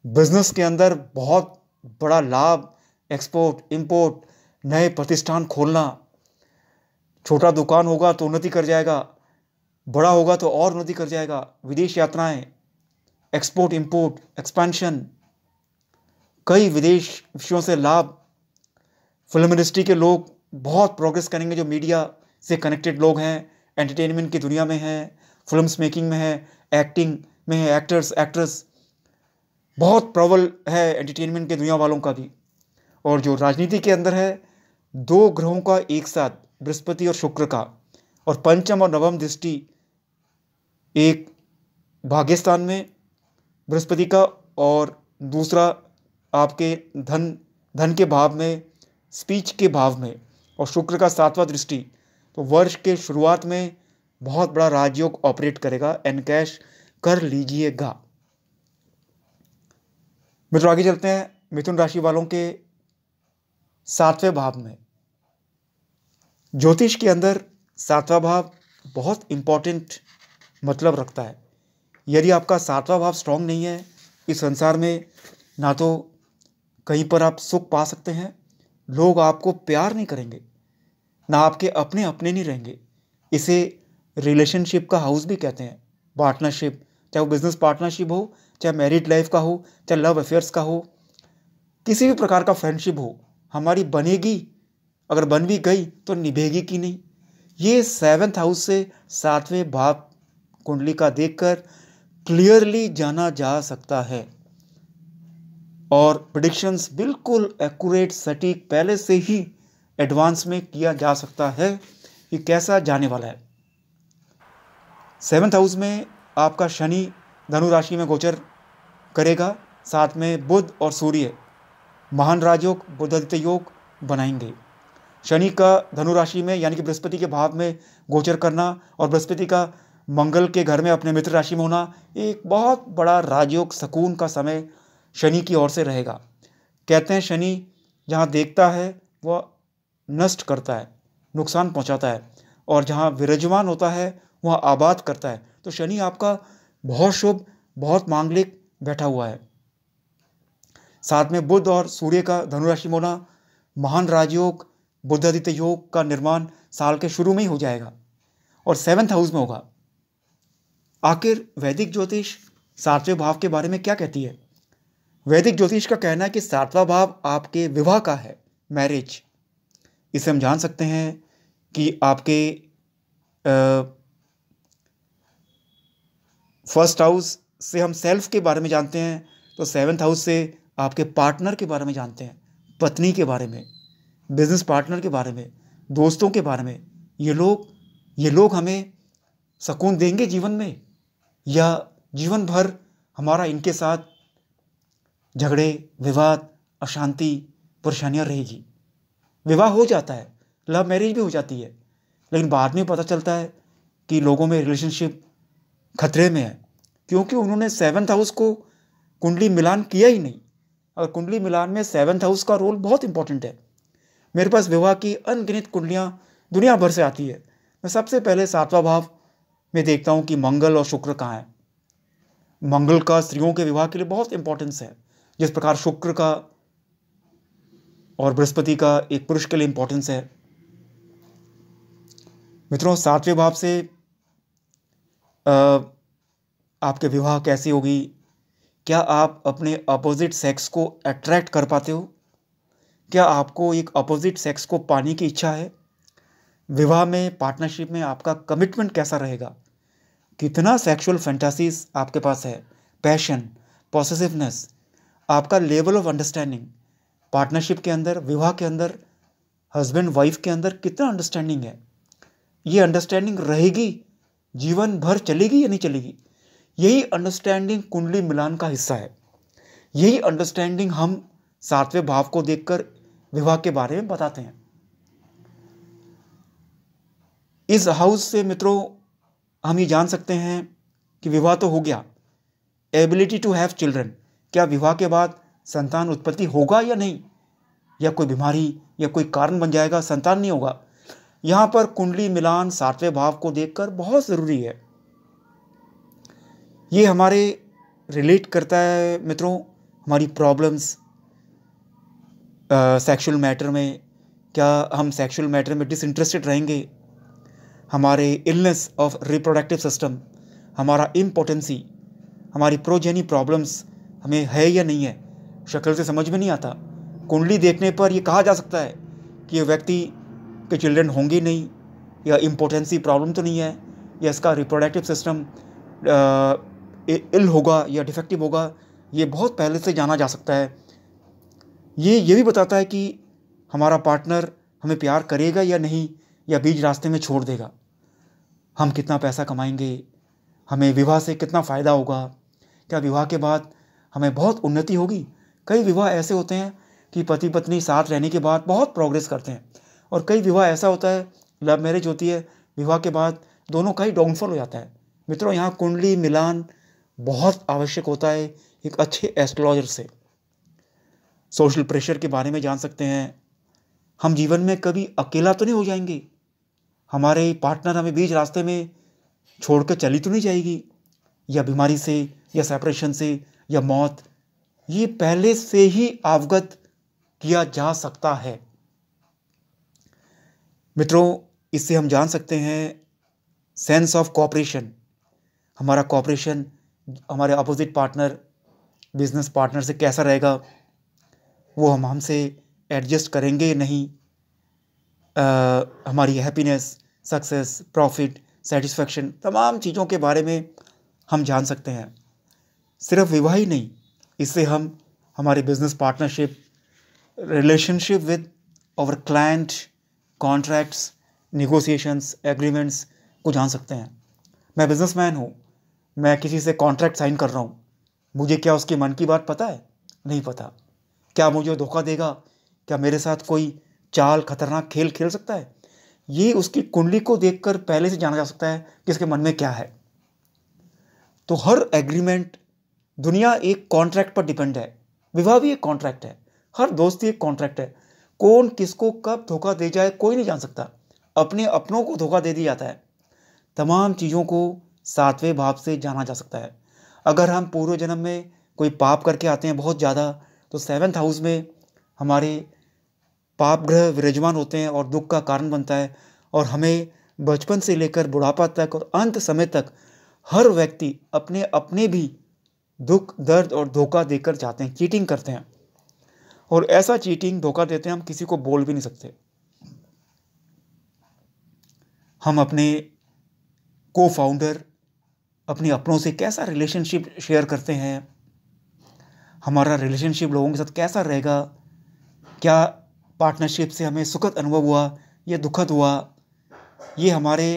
बिजनेस के अंदर बहुत बड़ा लाभ, एक्सपोर्ट इंपोर्ट, नए प्रतिष्ठान खोलना, छोटा दुकान होगा तो उन्नति कर जाएगा, बड़ा होगा तो और उन्नति कर जाएगा, विदेश यात्राएं, एक्सपोर्ट इंपोर्ट, एक्सपेंशन, कई विदेश विषयों से लाभ। फिल्म इंडस्ट्री के लोग बहुत प्रोग्रेस करेंगे, जो मीडिया से कनेक्टेड लोग हैं, एंटरटेनमेंट की दुनिया में हैं, फिल्म्स मेकिंग में है, एक्टिंग में है, एक्टर्स एक्ट्रेस, बहुत प्रबल है एंटरटेनमेंट की दुनिया वालों का भी। और जो राजनीति के अंदर है, दो ग्रहों का एक साथ, बृहस्पति और शुक्र का, और पंचम और नवम दृष्टि, एक भाग्यस्थान में बृहस्पति का और दूसरा आपके धन के भाव में, स्पीच के भाव में, और शुक्र का 7वां दृष्टि, तो वर्ष के शुरुआत में बहुत बड़ा राजयोग ऑपरेट करेगा। एनकैश कर लीजिएगा। मित्रों, आगे चलते हैं मिथुन राशि वालों के 7वें भाव में। ज्योतिष के अंदर 7वां भाव बहुत इंपॉर्टेंट मतलब रखता है। यदि आपका 7वां भाव स्ट्रांग नहीं है, इस संसार में ना तो कहीं पर आप सुख पा सकते हैं, लोग आपको प्यार नहीं करेंगे, ना आपके अपने अपने नहीं रहेंगे। इसे रिलेशनशिप का हाउस भी कहते हैं, पार्टनरशिप, चाहे वो बिजनेस पार्टनरशिप हो, चाहे मैरिड लाइफ का हो, चाहे लव अफेयर्स का हो, किसी भी प्रकार का फ्रेंडशिप हो, हमारी बनेगी अगर बन भी गई तो निभेगी कि नहीं। ये 7th हाउस से 7वें भाव कुंडली का देखकर क्लियरली जाना जा सकता है और प्रेडिक्शंस बिल्कुल एक्यूरेट सटीक पहले से ही एडवांस में किया जा सकता है कि कैसा जाने वाला है। 7th हाउस में आपका शनि धनु राशि में गोचर करेगा, साथ में बुध और सूर्य महान राजयोग बुधादित्य योग बनाएंगे। शनि का धनु राशि में यानी कि बृहस्पति के भाव में गोचर करना और बृहस्पति का मंगल के घर में अपने मित्र राशि में होना एक बहुत बड़ा राजयोग सुकून का समय शनि की ओर से रहेगा। कहते हैं शनि जहाँ देखता है वह नष्ट करता है, नुकसान पहुँचाता है, और जहाँ विराजमान होता है वह आबाद करता है। तो शनि आपका बहुत शुभ, बहुत मांगलिक बैठा हुआ है। साथ में बुध और सूर्य का धनु राशि में होना महान राजयोग बुधादित्य योग का निर्माण साल के शुरू में ही हो जाएगा और 7th हाउस में होगा। आखिर वैदिक ज्योतिष 7वें भाव के बारे में क्या कहती है? वैदिक ज्योतिष का कहना है कि 7वां भाव आपके विवाह का है, मैरिज। इसे हम जान सकते हैं कि आपके फर्स्ट हाउस से हम सेल्फ के बारे में जानते हैं, तो 7th हाउस से आपके पार्टनर के बारे में जानते हैं, पत्नी के बारे में, बिजनेस पार्टनर के बारे में, दोस्तों के बारे में। ये लोग हमें सुकून देंगे जीवन में या जीवन भर हमारा इनके साथ झगड़े, विवाद, अशांति, परेशानियां रहेगी। विवाह हो जाता है, लव मैरिज भी हो जाती है, लेकिन बाद में पता चलता है कि लोगों में रिलेशनशिप खतरे में है क्योंकि उन्होंने 7th हाउस को कुंडली मिलान किया ही नहीं। और कुंडली मिलान में 7th हाउस का रोल बहुत इंपॉर्टेंट है। मेरे पास विवाह की अनगिनत कुंडलियाँ दुनिया भर से आती है। मैं सबसे पहले 7वां भाव में देखता हूँ कि मंगल और शुक्र कहाँ है। मंगल का स्त्रियों के विवाह के लिए बहुत इंपॉर्टेंस है, जिस प्रकार शुक्र का और बृहस्पति का एक पुरुष के लिए इंपॉर्टेंस है। मित्रों, 7वें भाव से आपके विवाह कैसी होगी? क्या आप अपने अपोजिट सेक्स को अट्रैक्ट कर पाते हो? क्या आपको एक अपोजिट सेक्स को पाने की इच्छा है? विवाह में, पार्टनरशिप में आपका कमिटमेंट कैसा रहेगा? कितना सेक्सुअल फैंटासीज आपके पास है? पैशन, पॉसेसिवनेस, आपका लेवल ऑफ अंडरस्टैंडिंग पार्टनरशिप के अंदर, विवाह के अंदर, हस्बैंड वाइफ के अंदर कितना अंडरस्टैंडिंग है? ये अंडरस्टैंडिंग रहेगी, जीवन भर चलेगी या नहीं चलेगी? यही अंडरस्टैंडिंग कुंडली मिलान का हिस्सा है। यही अंडरस्टैंडिंग हम 7वें भाव को देखकर विवाह के बारे में बताते हैं। इस हाउस से मित्रों हम ये जान सकते हैं कि विवाह तो हो गया, एबिलिटी टू हैव चिल्ड्रन, क्या विवाह के बाद संतान उत्पत्ति होगा या नहीं, या कोई बीमारी या कोई कारण बन जाएगा, संतान नहीं होगा। यहाँ पर कुंडली मिलान 7वें भाव को देखकर बहुत ज़रूरी है। ये हमारे रिलेट करता है मित्रों हमारी प्रॉब्लम्स सेक्सुअल मैटर में। क्या हम सेक्सुअल मैटर में डिसइंटरेस्टेड रहेंगे? हमारे इलनेस ऑफ रिप्रोडक्टिव सिस्टम, हमारा इम्पोटेंसी, हमारी प्रोजेनी प्रॉब्लम्स हमें है या नहीं है, शक्ल से समझ में नहीं आता। कुंडली देखने पर यह कहा जा सकता है कि ये व्यक्ति के चिल्ड्रन होंगे नहीं, या इम्पोटेंसी प्रॉब्लम तो नहीं है, या इसका रिप्रोडक्टिव सिस्टम इल होगा या डिफेक्टिव होगा। ये बहुत पहले से जाना जा सकता है। ये भी बताता है कि हमारा पार्टनर हमें प्यार करेगा या नहीं, या बीच रास्ते में छोड़ देगा। हम कितना पैसा कमाएंगे, हमें विवाह से कितना फ़ायदा होगा, क्या विवाह के बाद हमें बहुत उन्नति होगी। कई विवाह ऐसे होते हैं कि पति पत्नी साथ रहने के बाद बहुत प्रोग्रेस करते हैं, और कई विवाह ऐसा होता है, लव मैरिज होती है, विवाह के बाद दोनों का ही डाउनफॉल हो जाता है। मित्रों, यहाँ कुंडली मिलान बहुत आवश्यक होता है एक अच्छे एस्ट्रोलॉजर से। सोशल प्रेशर के बारे में जान सकते हैं। हम जीवन में कभी अकेला तो नहीं हो जाएंगे, हमारे पार्टनर हमें बीच रास्ते में छोड़कर चली तो नहीं जाएगी, या बीमारी से, या सेपरेशन से, या मौत। ये पहले से ही अवगत किया जा सकता है। मित्रों, इससे हम जान सकते हैं सेंस ऑफ कोऑपरेशन, हमारा कोऑपरेशन हमारे अपोजिट पार्टनर, बिजनेस पार्टनर से कैसा रहेगा, वो हमसे एडजस्ट करेंगे या नहीं, हमारी हैप्पीनेस, सक्सेस, प्रॉफिट, सेटिस्फैक्शन, तमाम चीज़ों के बारे में हम जान सकते हैं। सिर्फ विवाह ही नहीं, इससे हम हमारे business partnership, relationship with our client, contracts, negotiations, agreements को जान सकते हैं। मैं बिजनेसमैन हूँ, मैं किसी से कॉन्ट्रैक्ट साइन कर रहा हूँ, मुझे क्या उसके मन की बात पता है? नहीं पता। क्या मुझे धोखा देगा? क्या मेरे साथ कोई चाल, खतरनाक खेल खेल सकता है? ये उसकी कुंडली को देखकर पहले से जाना जा सकता है कि इसके मन में क्या है। तो हर एग्रीमेंट, दुनिया एक कॉन्ट्रैक्ट पर डिपेंड है। विवाह भी एक कॉन्ट्रैक्ट है, हर दोस्ती एक कॉन्ट्रैक्ट है। कौन किसको कब धोखा दे जाए कोई नहीं जान सकता। अपने अपनों को धोखा दे दिया जाता है। तमाम चीज़ों को सातवें भाव से जाना जा सकता है। अगर हम पूर्व जन्म में कोई पाप करके आते हैं बहुत ज़्यादा, तो 7th हाउस में हमारे पाप ग्रह विराजमान होते हैं और दुख का कारण बनता है। और हमें बचपन से लेकर बुढ़ापा तक और अंत समय तक हर व्यक्ति अपने अपने भी दुख, दर्द और धोखा देकर जाते हैं, चीटिंग करते हैं। और ऐसा चीटिंग, धोखा देते हैं, हम किसी को बोल भी नहीं सकते। हम अपने को फाउंडर, अपने अपनों से कैसा रिलेशनशिप शेयर करते हैं, हमारा रिलेशनशिप लोगों के साथ कैसा रहेगा, क्या पार्टनरशिप से हमें सुखद अनुभव हुआ या दुखद हुआ, ये हमारे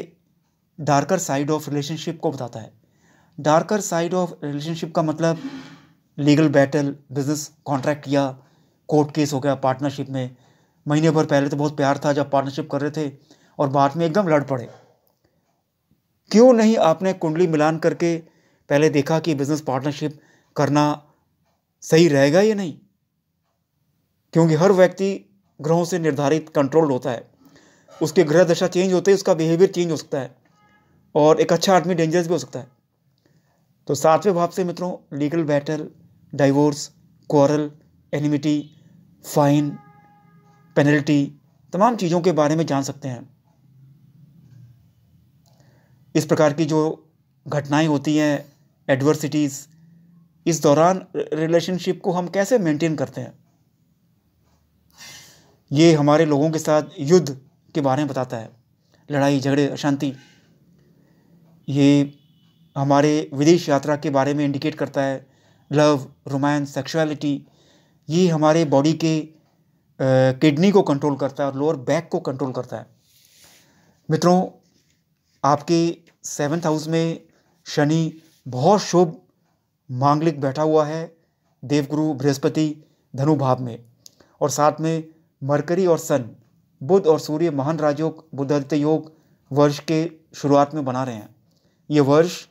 डार्कर साइड ऑफ रिलेशनशिप को बताता है। डार्कर साइड ऑफ रिलेशनशिप का मतलब लीगल बैटल, बिजनेस कॉन्ट्रैक्ट या कोर्ट केस हो गया पार्टनरशिप में। महीने भर पहले तो बहुत प्यार था जब पार्टनरशिप कर रहे थे, और बाद में एकदम लड़ पड़े। क्यों नहीं आपने कुंडली मिलान करके पहले देखा कि बिजनेस पार्टनरशिप करना सही रहेगा या नहीं? क्योंकि हर व्यक्ति ग्रहों से निर्धारित, कंट्रोल होता है। उसके ग्रह दशा चेंज होते ही उसका बिहेवियर चेंज हो सकता है, और एक अच्छा आदमी डेंजरस भी हो सकता है। तो 7वें भाव से मित्रों, legal battle, divorce, quarrel, enmity, fine, penalty, तमाम चीज़ों के बारे में जान सकते हैं। इस प्रकार की जो घटनाएं होती हैं, एडवर्सिटीज़, इस दौरान रिलेशनशिप को हम कैसे मेंटेन करते हैं, ये हमारे लोगों के साथ युद्ध के बारे में बताता है। लड़ाई झगड़े, अशांति, ये हमारे विदेश यात्रा के बारे में इंडिकेट करता है। लव, रोमांस, सेक्सुअलिटी, ये हमारे बॉडी के किडनी को कंट्रोल करता है और लोअर बैक को कंट्रोल करता है। मित्रों, आपके 7th हाउस में शनि बहुत शुभ मांगलिक बैठा हुआ है, देवगुरु बृहस्पति धनु भाव में, और साथ में मरकरी और सन, बुध और सूर्य महान राजयोग, बुधादित्य योग वर्ष के शुरुआत में बना रहे हैं। ये वर्ष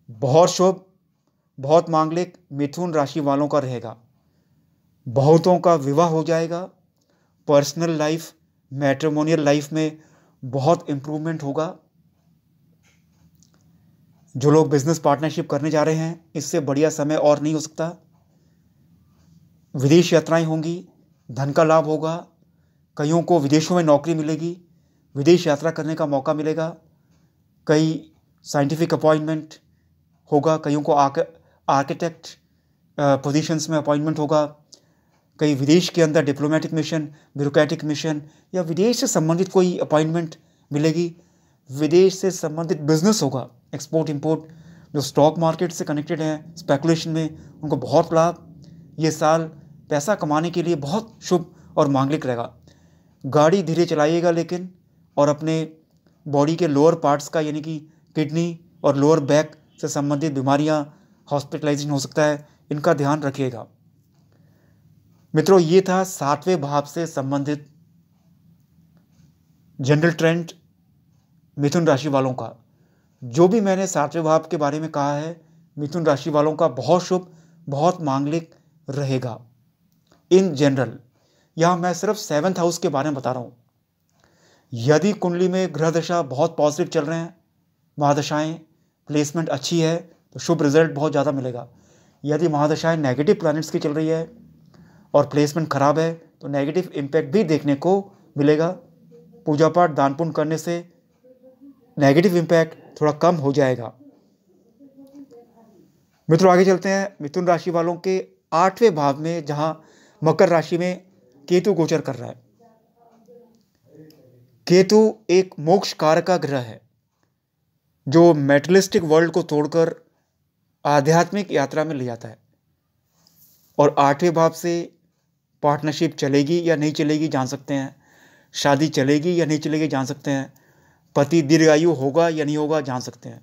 बहुत शुभ, बहुत मांगलिक मिथुन राशि वालों का रहेगा। बहुतों का विवाह हो जाएगा। पर्सनल लाइफ, मैट्रिमोनियल लाइफ में बहुत इम्प्रूवमेंट होगा। जो लोग बिजनेस पार्टनरशिप करने जा रहे हैं, इससे बढ़िया समय और नहीं हो सकता। विदेश यात्राएं होंगी, धन का लाभ होगा, कईयों को विदेशों में नौकरी मिलेगी, विदेश यात्रा करने का मौका मिलेगा, कई साइंटिफिक अपॉइंटमेंट होगा, कईयों को आर्किटेक्ट पोजीशंस में अपॉइंटमेंट होगा, कई विदेश के अंदर डिप्लोमेटिक मिशन, ब्यूरोक्रेटिक मिशन या विदेश से संबंधित कोई अपॉइंटमेंट मिलेगी। विदेश से संबंधित बिजनेस होगा, एक्सपोर्ट इंपोर्ट, जो स्टॉक मार्केट से कनेक्टेड हैं, स्पेकुलेशन में, उनको बहुत लाभ। ये साल पैसा कमाने के लिए बहुत शुभ और मांगलिक रहेगा। गाड़ी धीरे चलाइएगा लेकिन, और अपने बॉडी के लोअर पार्ट्स का, यानी कि किडनी और लोअर बैक से संबंधित बीमारियां, हॉस्पिटलाइजेशन हो सकता है, इनका ध्यान रखिएगा। मित्रों, ये था 7वें भाव से संबंधित जनरल ट्रेंड मिथुन राशि वालों का। जो भी मैंने 7वें भाव के बारे में कहा है, मिथुन राशि वालों का बहुत शुभ, बहुत मांगलिक रहेगा इन जनरल। यहाँ मैं सिर्फ 7th हाउस के बारे में बता रहा हूँ। यदि कुंडली में ग्रह दशा बहुत पॉजिटिव चल रहे हैं, महादशाएं, प्लेसमेंट अच्छी है, तो शुभ रिजल्ट बहुत ज़्यादा मिलेगा। यदि महादशाएं नेगेटिव प्लैनेट्स की चल रही है और प्लेसमेंट खराब है, तो नेगेटिव इम्पैक्ट भी देखने को मिलेगा। पूजा पाठ, दान पुण्य करने से नेगेटिव इम्पैक्ट थोड़ा कम हो जाएगा। मित्रों, आगे चलते हैं मिथुन राशि वालों के 8वें भाव में, जहां मकर राशि में केतु गोचर कर रहा है। केतु एक मोक्ष कारक का ग्रह है जो मेटलिस्टिक वर्ल्ड को तोड़कर आध्यात्मिक यात्रा में ले जाता है। और 8वें भाव से पार्टनरशिप चलेगी या नहीं चलेगी जान सकते हैं, शादी चलेगी या नहीं चलेगी जान सकते हैं, पति दीर्घायु होगा या नहीं होगा जान सकते हैं।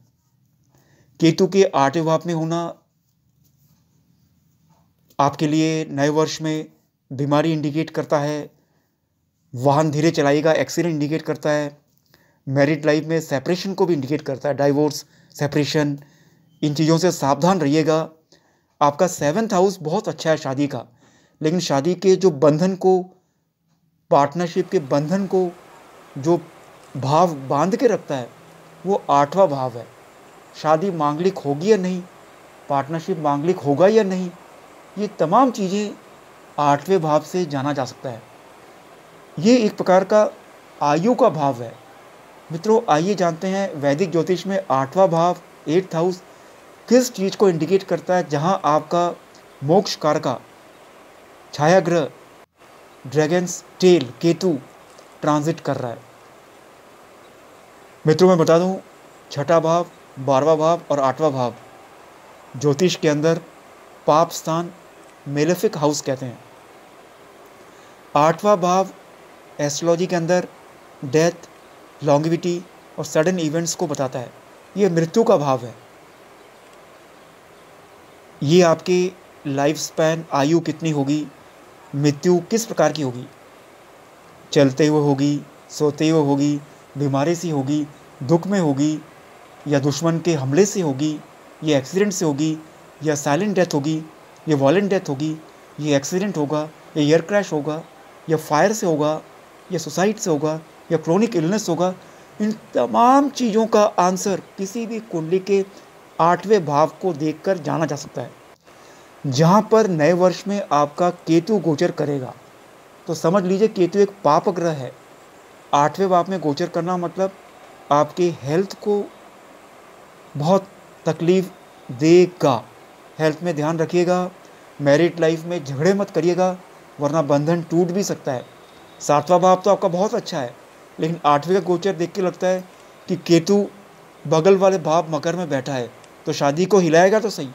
केतु के 8वें भाव में होना आपके लिए नए वर्ष में बीमारी इंडिकेट करता है, वाहन धीरे चलाइएगा एक्सीडेंट इंडिकेट करता है, मैरिड लाइफ में सेपरेशन को भी इंडिकेट करता है, डाइवोर्स, सेपरेशन, इन चीज़ों से सावधान रहिएगा। आपका 7th हाउस बहुत अच्छा है शादी का, लेकिन शादी के जो बंधन को, पार्टनरशिप के बंधन को जो भाव बांध के रखता है वो 8वां भाव है। शादी मांगलिक होगी या नहीं, पार्टनरशिप मांगलिक होगा या नहीं, ये तमाम चीज़ें 8वें भाव से जाना जा सकता है। ये एक प्रकार का आयु का भाव है। मित्रों, आइए जानते हैं वैदिक ज्योतिष में 8वां भाव, 8th हाउस किस चीज़ को इंडिकेट करता है, जहां आपका मोक्ष कार का छाया ग्रह ड्रैगन्स टेल केतु ट्रांजिट कर रहा है। मित्रों, मैं बता दूं, 6ठा भाव, 12वां भाव और 8वां भाव ज्योतिष के अंदर पाप स्थान, मेलेफिक हाउस कहते हैं। 8वां भाव एस्ट्रोलॉजी के अंदर डेथ, लॉन्गिविटी और सडन इवेंट्स को बताता है। ये मृत्यु का भाव है। ये आपके लाइफ स्पैन, आयु कितनी होगी, मृत्यु किस प्रकार की होगी, चलते हुए होगी, सोते हुए होगी, बीमारी से होगी, दुख में होगी, या दुश्मन के हमले से होगी, ये एक्सीडेंट से होगी, या साइलेंट डेथ होगी, ये वॉलेंट डेथ होगी, ये एक्सीडेंट होगा, या एयर क्रैश होगा, या फायर से होगा, या सुसाइड से होगा, या क्रोनिक इलनेस होगा। इन तमाम चीज़ों का आंसर किसी भी कुंडली के 8वें भाव को देखकर जाना जा सकता है। जहाँ पर नए वर्ष में आपका केतु गोचर करेगा तो समझ लीजिए केतु एक पाप ग्रह है। 8वें भाव में गोचर करना मतलब आपके हेल्थ को बहुत तकलीफ देगा। हेल्थ में ध्यान रखिएगा। मैरिड लाइफ में झगड़े मत करिएगा, वरना बंधन टूट भी सकता है। 7वां भाव तो आपका बहुत अच्छा है, लेकिन 8वें का गोचर देख के लगता है कि केतु बगल वाले भाव मकर में बैठा है, तो शादी को हिलाएगा तो सही।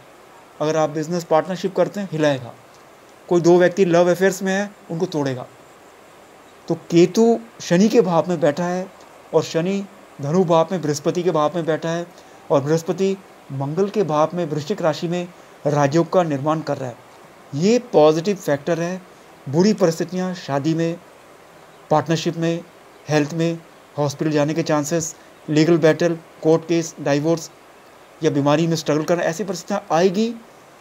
अगर आप बिजनेस पार्टनरशिप करते हैं, हिलाएगा। कोई 2 व्यक्ति लव अफेयर्स में है, उनको तोड़ेगा। तो केतु शनि के भाव में बैठा है, और शनि धनु भाव में बृहस्पति के भाव में बैठा है, और बृहस्पति मंगल के भाव में वृश्चिक राशि में राजयोग का निर्माण कर रहा है। ये पॉजिटिव फैक्टर है। बुरी परिस्थितियाँ शादी में, पार्टनरशिप में, हेल्थ में, हॉस्पिटल जाने के chances, legal battle, court case, divorce या बीमारी में स्ट्रगल करना, ऐसी परिस्थितियाँ आएगी।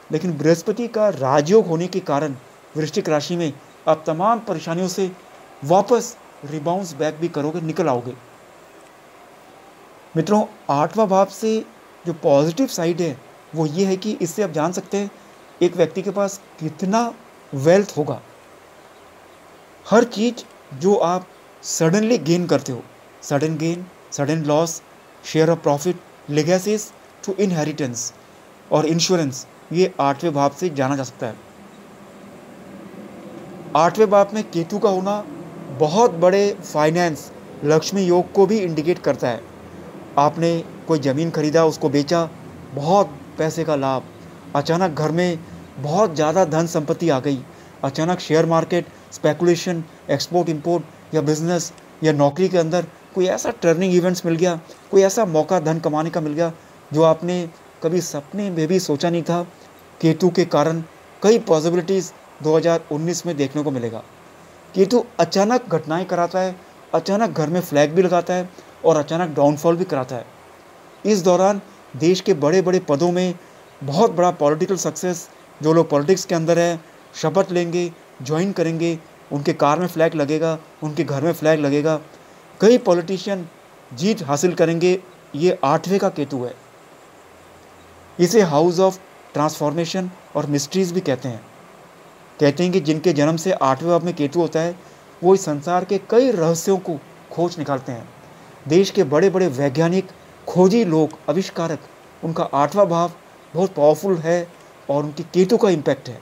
लेकिन बृहस्पति का राजयोग होने के कारण वृश्चिक राशि में आप तमाम परेशानियों से वापस रिबाउंस बैक भी करोगे, निकल आओगे। मित्रों, 8वां भाव से जो पॉजिटिव साइड है वो ये है कि इससे आप जान सकते हैं एक व्यक्ति के पास कितना वेल्थ होगा। हर चीज़ जो आप सडनली गेन करते हो, sudden gain, sudden loss, share of profit, legacies to inheritance और इंश्योरेंस, ये 8वें भाव से जाना जा सकता है। 8वें भाव में केतु का होना बहुत बड़े फाइनेंस, लक्ष्मी योग को भी इंडिकेट करता है। आपने कोई ज़मीन खरीदा, उसको बेचा, बहुत पैसे का लाभ। अचानक घर में बहुत ज़्यादा धन संपत्ति आ गई। अचानक share market, speculation, export import या बिजनेस या नौकरी के अंदर कोई ऐसा टर्निंग इवेंट्स मिल गया, कोई ऐसा मौका धन कमाने का मिल गया जो आपने कभी सपने में भी सोचा नहीं था। केतु के कारण कई पॉसिबिलिटीज़ 2019 में देखने को मिलेगा। केतु अचानक घटनाएं कराता है, अचानक घर में फ्लैग भी लगाता है और अचानक डाउनफॉल भी कराता है। इस दौरान देश के बड़े बड़े पदों में बहुत बड़ा पॉलिटिकल सक्सेस, जो लोग पॉलिटिक्स के अंदर हैं, शपथ लेंगे, ज्वाइन करेंगे, उनके कार में फ्लैग लगेगा, उनके घर में फ्लैग लगेगा। कई पॉलिटिशियन जीत हासिल करेंगे। ये 8वें का केतु है। इसे हाउस ऑफ ट्रांसफॉर्मेशन और मिस्ट्रीज भी कहते हैं। कहते हैं कि जिनके जन्म से 8वें भाव में केतु होता है वो इस संसार के कई रहस्यों को खोज निकालते हैं। देश के बड़े बड़े वैज्ञानिक, खोजी लोग, आविष्कारक, उनका 8वां भाव बहुत पावरफुल है और उनकी केतु का इम्पैक्ट है।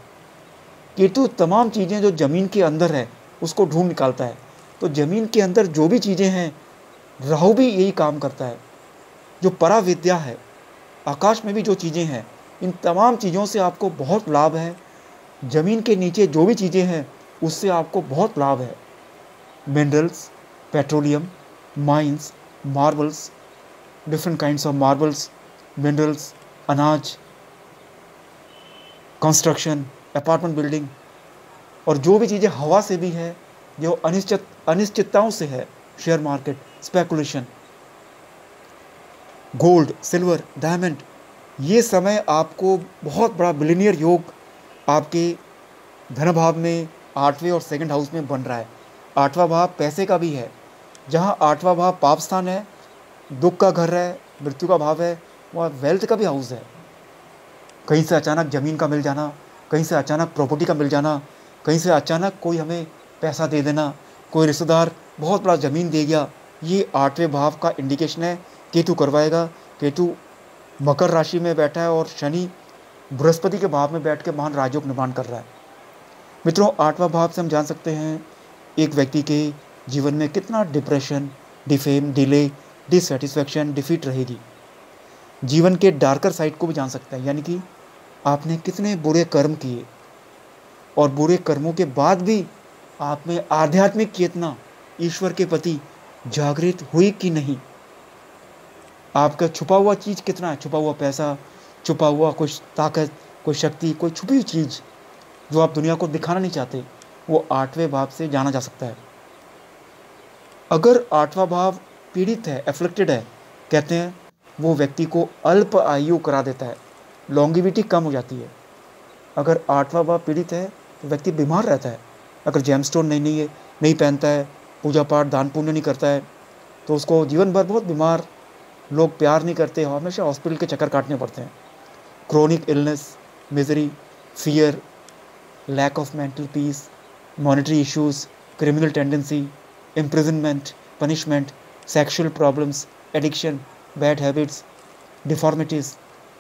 केतु तमाम चीज़ें जो ज़मीन के अंदर है उसको ढूंढ निकालता है। तो ज़मीन के अंदर जो भी चीज़ें हैं, राहु भी यही काम करता है। जो पराविद्या है, आकाश में भी जो चीज़ें हैं, इन तमाम चीज़ों से आपको बहुत लाभ है। ज़मीन के नीचे जो भी चीज़ें हैं उससे आपको बहुत लाभ है। Minerals, petroleum, mines, marbles, different kinds of marbles, minerals, अनाज, कंस्ट्रक्शन, अपार्टमेंट बिल्डिंग, और जो भी चीज़ें हवा से भी है, जो अनिश्चितताओं से है, share market, speculation, gold, silver, diamond, ये समय आपको बहुत बड़ा बिलियनियर योग आपके धन भाव में 8वें और सेकंड हाउस में बन रहा है। 8वां भाव पैसे का भी है। जहाँ 8वां भाव पाप स्थान है, दुख का घर है, मृत्यु का भाव है, वहाँ वेल्थ का भी हाउस है। कहीं से अचानक ज़मीन का मिल जाना, कहीं से अचानक प्रॉपर्टी का मिल जाना, कहीं से अचानक कोई हमें पैसा दे देना, कोई रिश्तेदार बहुत बड़ा ज़मीन दे गया, ये 8वें भाव का इंडिकेशन है। केतु करवाएगा। केतु मकर राशि में बैठा है और शनि बृहस्पति के भाव में बैठ के महान राजयोग निर्माण कर रहा है। मित्रों, 8वां भाव से हम जान सकते हैं एक व्यक्ति के जीवन में कितना depression, defame, delay, dissatisfaction, defeat रहेगी। जीवन के डार्कर साइड को भी जान सकते हैं, यानी कि आपने कितने बुरे कर्म किए और बुरे कर्मों के बाद भी आप में आध्यात्मिक चेतना, ईश्वर के प्रति जागृत हुई कि नहीं। आपका छुपा हुआ चीज़ कितना है, छुपा हुआ पैसा, छुपा हुआ कुछ ताकत, कोई शक्ति, कोई छुपी हुई चीज़ जो आप दुनिया को दिखाना नहीं चाहते, वो 8वें भाव से जाना जा सकता है। अगर 8वां भाव पीड़ित है, एफ्लिक्टेड है, कहते हैं वो व्यक्ति को अल्प आयु करा देता है, लॉन्गिविटी कम हो जाती है। अगर 8वां भाव पीड़ित है तो व्यक्ति बीमार रहता है। अगर जेमस्टोन नहीं पहनता है, पूजा पाठ, दान पुण्य नहीं करता है, तो उसको जीवन भर बहुत बीमार, लोग प्यार नहीं करते, हमेशा हॉस्पिटल के चक्कर काटने पड़ते हैं। Chronic illness, misery, fear, lack of mental peace, monetary issues, criminal tendency, imprisonment, punishment, sexual problems, addiction, bad habits, deformities,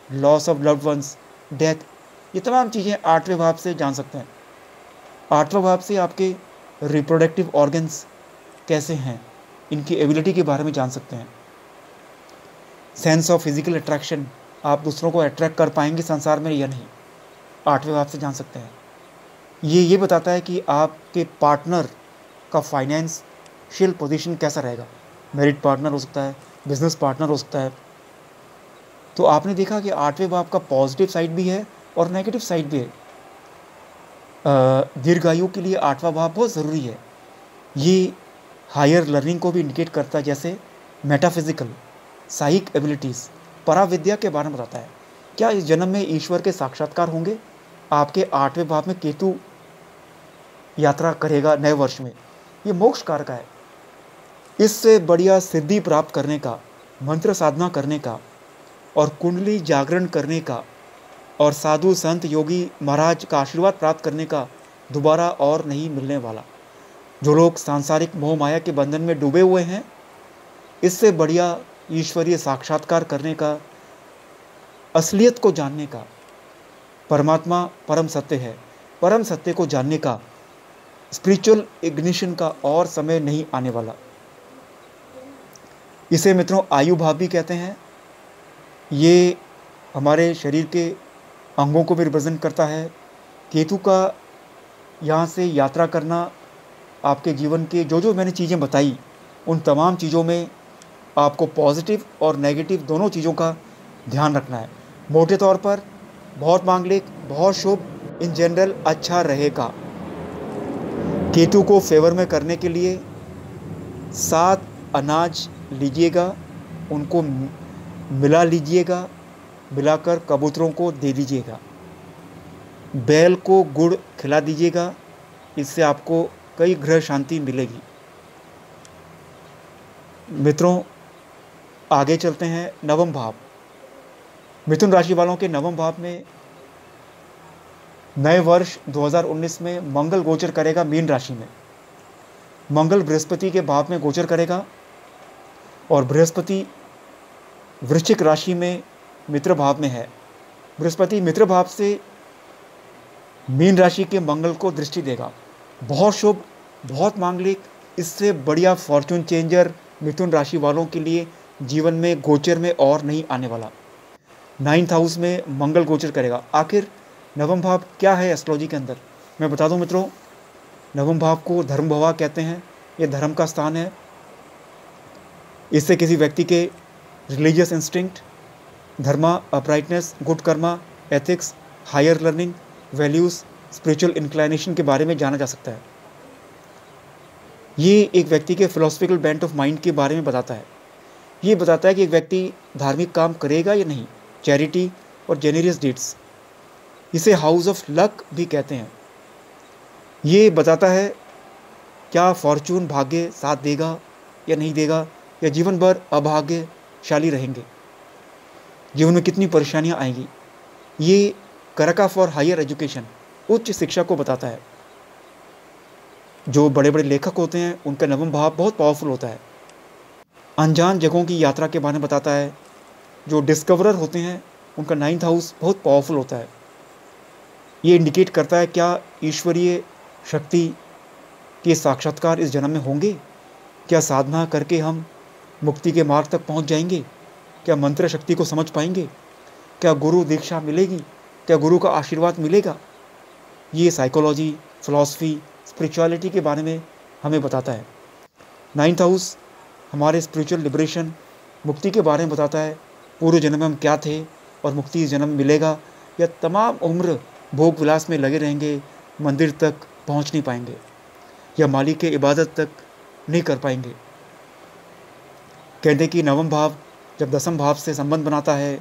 loss of loved ones, death, ये तमाम चीज़ें 8वें भाव से जान सकते हैं। 8वां भाव से आपके रिप्रोडक्टिव ऑर्गन्स कैसे हैं, इनकी एबिलिटी के बारे में जान सकते हैं। सेंस ऑफ फिजिकल अट्रैक्शन, आप दूसरों को अट्रैक्ट कर पाएंगे संसार में या नहीं, 8वें भाव से जान सकते हैं। ये बताता है कि आपके पार्टनर का फाइनेंशियल पोजीशन कैसा रहेगा। मैरिड पार्टनर हो सकता है, बिजनेस पार्टनर हो सकता है। तो आपने देखा कि 8वें भाव का पॉजिटिव साइड भी है और नेगेटिव साइड भी है। दीर्घायु के लिए 8वां भाव बहुत ज़रूरी है। ये हायर लर्निंग को भी इंडिकेट करता है, जैसे मेटाफिजिकल, साइक एबिलिटीज़, पराविद्या के बारे में बताता है। क्या इस जन्म में ईश्वर के साक्षात्कार होंगे। आपके 8वें भाव में केतु यात्रा करेगा नए वर्ष में, ये मोक्ष कारक है। इससे बढ़िया सिद्धि प्राप्त करने का, मंत्र साधना करने का और कुंडली जागरण करने का और साधु संत योगी महाराज का आशीर्वाद प्राप्त करने का दोबारा और नहीं मिलने वाला। जो लोग सांसारिक मोह माया के बंधन में डूबे हुए हैं, इससे बढ़िया ईश्वरीय साक्षात्कार करने का, असलियत को जानने का, परमात्मा परम सत्य है, परम सत्य को जानने का, स्पिरिचुअल इग्निशन का और समय नहीं आने वाला। इसे मित्रों आयु भाव भी कहते हैं। ये हमारे शरीर के अंगों को भी रिप्रेजेंट करता है। केतु का यहाँ से यात्रा करना आपके जीवन के जो मैंने चीज़ें बताई, उन तमाम चीज़ों में आपको पॉजिटिव और नेगेटिव दोनों चीज़ों का ध्यान रखना है। मोटे तौर पर बहुत मांगलिक, बहुत शुभ, इन जनरल अच्छा रहेगा। केतु को फेवर में करने के लिए 7 अनाज लीजिएगा, उनको मिला लीजिएगा, मिलाकर कबूतरों को दे दीजिएगा। बैल को गुड़ खिला दीजिएगा, इससे आपको कई ग्रह शांति मिलेगी। मित्रों आगे चलते हैं। नवम भाव, मिथुन राशि वालों के नवम भाव में नए वर्ष 2019 में मंगल गोचर करेगा मीन राशि में। मंगल बृहस्पति के भाव में गोचर करेगा और बृहस्पति वृश्चिक राशि में मित्र भाव में है। बृहस्पति मित्र भाव से मीन राशि के मंगल को दृष्टि देगा। बहुत शुभ, बहुत मांगलिक, इससे बढ़िया फॉर्चून चेंजर मिथुन राशि वालों के लिए जीवन में गोचर में और नहीं आने वाला। 9th हाउस में मंगल गोचर करेगा। आखिर नवम भाव क्या है एस्ट्रोलॉजी के अंदर, मैं बता दूं मित्रों, नवम भाव को धर्म भवा कहते हैं। ये धर्म का स्थान है। इससे किसी व्यक्ति के religious instinct, dharma, uprightness, good karma, ethics, higher learning, values, spiritual inclination के बारे में जाना जा सकता है। ये एक व्यक्ति के फिलोसफिकल बेंट ऑफ माइंड के बारे में बताता है। ये बताता है कि एक व्यक्ति धार्मिक काम करेगा या नहीं, चैरिटी और जेनरियस डीड्स। इसे हाउस ऑफ लक भी कहते हैं। ये बताता है क्या फॉर्चून, भाग्य साथ देगा या नहीं देगा, या जीवन भर अभाग्यशाली रहेंगे, जीवन में कितनी परेशानियां आएंगी। ये करका फॉर हायर एजुकेशन, उच्च शिक्षा को बताता है। जो बड़े बड़े लेखक होते हैं उनका नवम भाव बहुत पावरफुल होता है। अनजान जगहों की यात्रा के बारे में बताता है। जो डिस्कवरर होते हैं उनका 9th हाउस बहुत पावरफुल होता है। ये इंडिकेट करता है क्या ईश्वरीय शक्ति के साक्षात्कार इस जन्म में होंगे, क्या साधना करके हम मुक्ति के मार्ग तक पहुंच जाएंगे, क्या मंत्र शक्ति को समझ पाएंगे, क्या गुरु दीक्षा मिलेगी, क्या गुरु का आशीर्वाद मिलेगा। ये साइकोलॉजी, फिलॉसफी, स्पिरिचुअलिटी के बारे में हमें बताता है। 9th हाउस हमारे स्पिरिचुअल लिबरेशन, मुक्ति के बारे में बताता है। पूर्व जन्म में हम क्या थे और मुक्ति इस जन्म में मिलेगा, या तमाम उम्र भोग विलास में लगे रहेंगे, मंदिर तक पहुंच नहीं पाएंगे, या मालिक के इबादत तक नहीं कर पाएंगे। कहते हैं कि नवम भाव जब दसम भाव से संबंध बनाता है,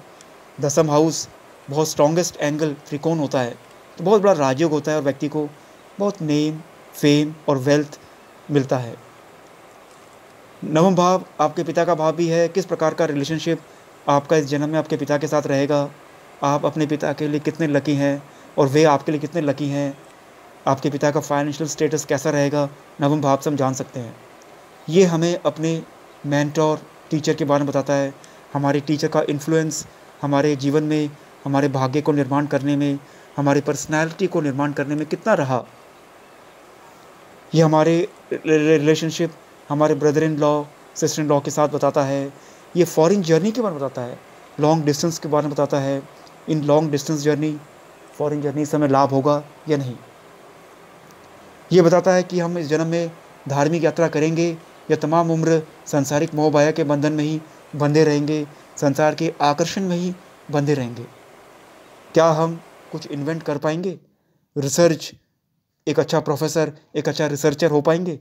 दसम हाउस बहुत स्ट्रॉन्गेस्ट एंगल त्रिकोण होता है, तो बहुत बड़ा राजयोग होता है और व्यक्ति को बहुत नेम, फेम और वेल्थ मिलता है। नवम भाव आपके पिता का भाव भी है। किस प्रकार का रिलेशनशिप आपका इस जन्म में आपके पिता के साथ रहेगा, आप अपने पिता के लिए कितने लकी हैं और वे आपके लिए कितने लकी हैं, आपके पिता का फाइनेंशियल स्टेटस कैसा रहेगा, नवम भाव से हम जान सकते हैं। ये हमें अपने मेंटोर, टीचर के बारे में बताता है। हमारे टीचर का इन्फ्लुएंस हमारे जीवन में, हमारे भाग्य को निर्माण करने में, हमारी पर्सनैलिटी को निर्माण करने में कितना रहा। ये हमारे रिलेशनशिप हमारे brother in law, sister in law के साथ बताता है। ये फॉरेन जर्नी के बारे में बताता है, लॉन्ग डिस्टेंस के बारे में बताता है। In long distance journey, foreign journey से हमें लाभ होगा या नहीं। ये बताता है कि हम इस जन्म में धार्मिक यात्रा करेंगे या तमाम उम्र सांसारिक मोह माया के बंधन में ही बंधे रहेंगे, संसार के आकर्षण में ही बंधे रहेंगे। क्या हम कुछ इन्वेंट कर पाएंगे, रिसर्च, एक अच्छा प्रोफेसर, एक अच्छा रिसर्चर हो पाएंगे।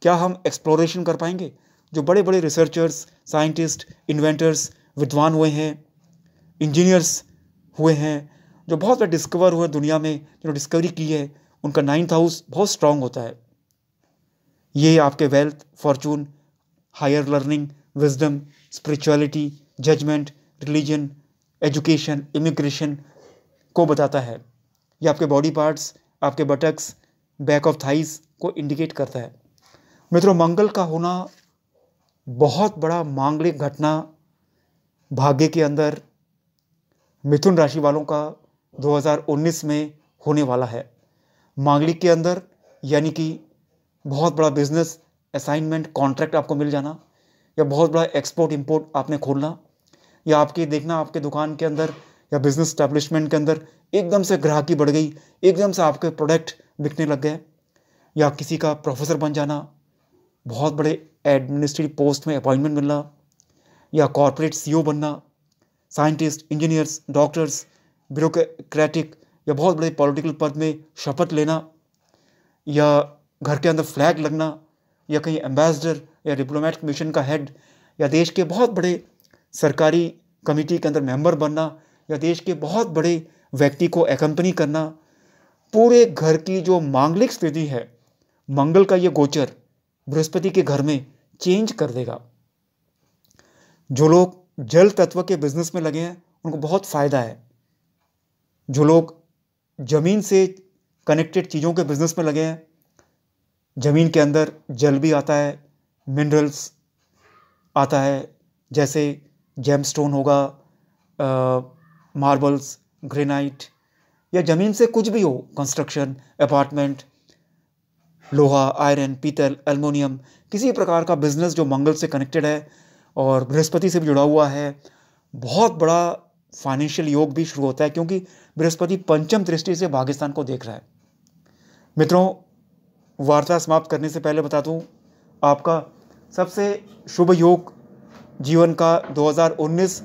क्या हम एक्सप्लोरेशन कर पाएंगे। जो बड़े बड़े रिसर्चर्स, साइंटिस्ट, इन्वेंटर्स, विद्वान हुए हैं, इंजीनियर्स हुए हैं, जो बहुत बड़े डिस्कवर हुए दुनिया में, जो डिस्कवरी की है, उनका 9th हाउस बहुत स्ट्रांग होता है। ये आपके wealth, fortune, higher learning, wisdom, spirituality, judgement, religion, education, immigration को बताता है। ये आपके बॉडी पार्ट्स, आपके बटक्स, बैक ऑफ थाइस को इंडिकेट करता है। मित्रों, मंगल का होना बहुत बड़ा मांगलिक घटना भाग्य के अंदर मिथुन राशि वालों का 2019 में होने वाला है। मांगलिक के अंदर यानी कि बहुत बड़ा बिजनेस असाइनमेंट, कॉन्ट्रैक्ट आपको मिल जाना, या बहुत बड़ा एक्सपोर्ट इंपोर्ट आपने खोलना, या आपके देखना आपके दुकान के अंदर या बिजनेस स्टैब्लिशमेंट के अंदर एकदम से ग्राहकी बढ़ गई, एकदम से आपके प्रोडक्ट बिकने लग गए, या किसी का प्रोफेसर बन जाना, बहुत बड़े एडमिनिस्ट्रेटिव पोस्ट में अपॉइंटमेंट मिलना, या कॉर्पोरेट सीईओ बनना, साइंटिस्ट, इंजीनियर्स, डॉक्टर्स, ब्यूरोक्रेटिक या बहुत बड़े पॉलिटिकल पद में शपथ लेना, या घर के अंदर फ्लैग लगना, या कहीं एम्बेसडर या डिप्लोमेटिक मिशन का हेड, या देश के बहुत बड़े सरकारी कमेटी के अंदर मेंबर बनना, या देश के बहुत बड़े व्यक्ति को एकम्पनी करना। पूरे घर की जो मांगलिक स्थिति है, मंगल का ये गोचर बृहस्पति के घर में चेंज कर देगा। जो लोग जल तत्व के बिजनेस में लगे हैं उनको बहुत फायदा है। जो लोग जमीन से कनेक्टेड चीज़ों के बिजनेस में लगे हैं, जमीन के अंदर जल भी आता है, मिनरल्स आता है, जैसे जेमस्टोन होगा, मार्बल्स, ग्रेनाइट, या ज़मीन से कुछ भी हो, कंस्ट्रक्शन, अपार्टमेंट, लोहा, आयरन, पीतल, एल्युमिनियम, किसी प्रकार का बिजनेस जो मंगल से कनेक्टेड है और बृहस्पति से भी जुड़ा हुआ है, बहुत बड़ा फाइनेंशियल योग भी शुरू होता है, क्योंकि बृहस्पति पंचम दृष्टि से भाग्यस्थान को देख रहा है। मित्रों, वार्ता समाप्त करने से पहले बता दूं, आपका सबसे शुभ योग जीवन का 2019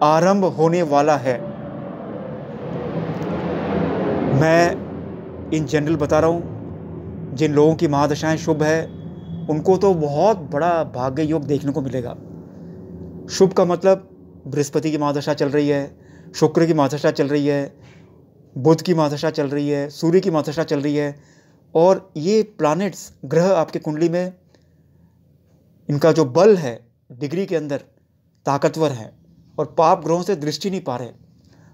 आरंभ होने वाला है। मैं इन जनरल बता रहा हूँ, जिन लोगों की महादशाएं शुभ है उनको तो बहुत बड़ा भाग्य योग देखने को मिलेगा। शुभ का मतलब बृहस्पति की महादशा चल रही है, शुक्र की महादशा चल रही है, बुध की महादशा चल रही है, सूर्य की महादशा चल रही है, और ये प्लैनेट्स, ग्रह आपके कुंडली में इनका जो बल है डिग्री के अंदर ताकतवर है, और पाप ग्रहों से दृष्टि नहीं पा रहे,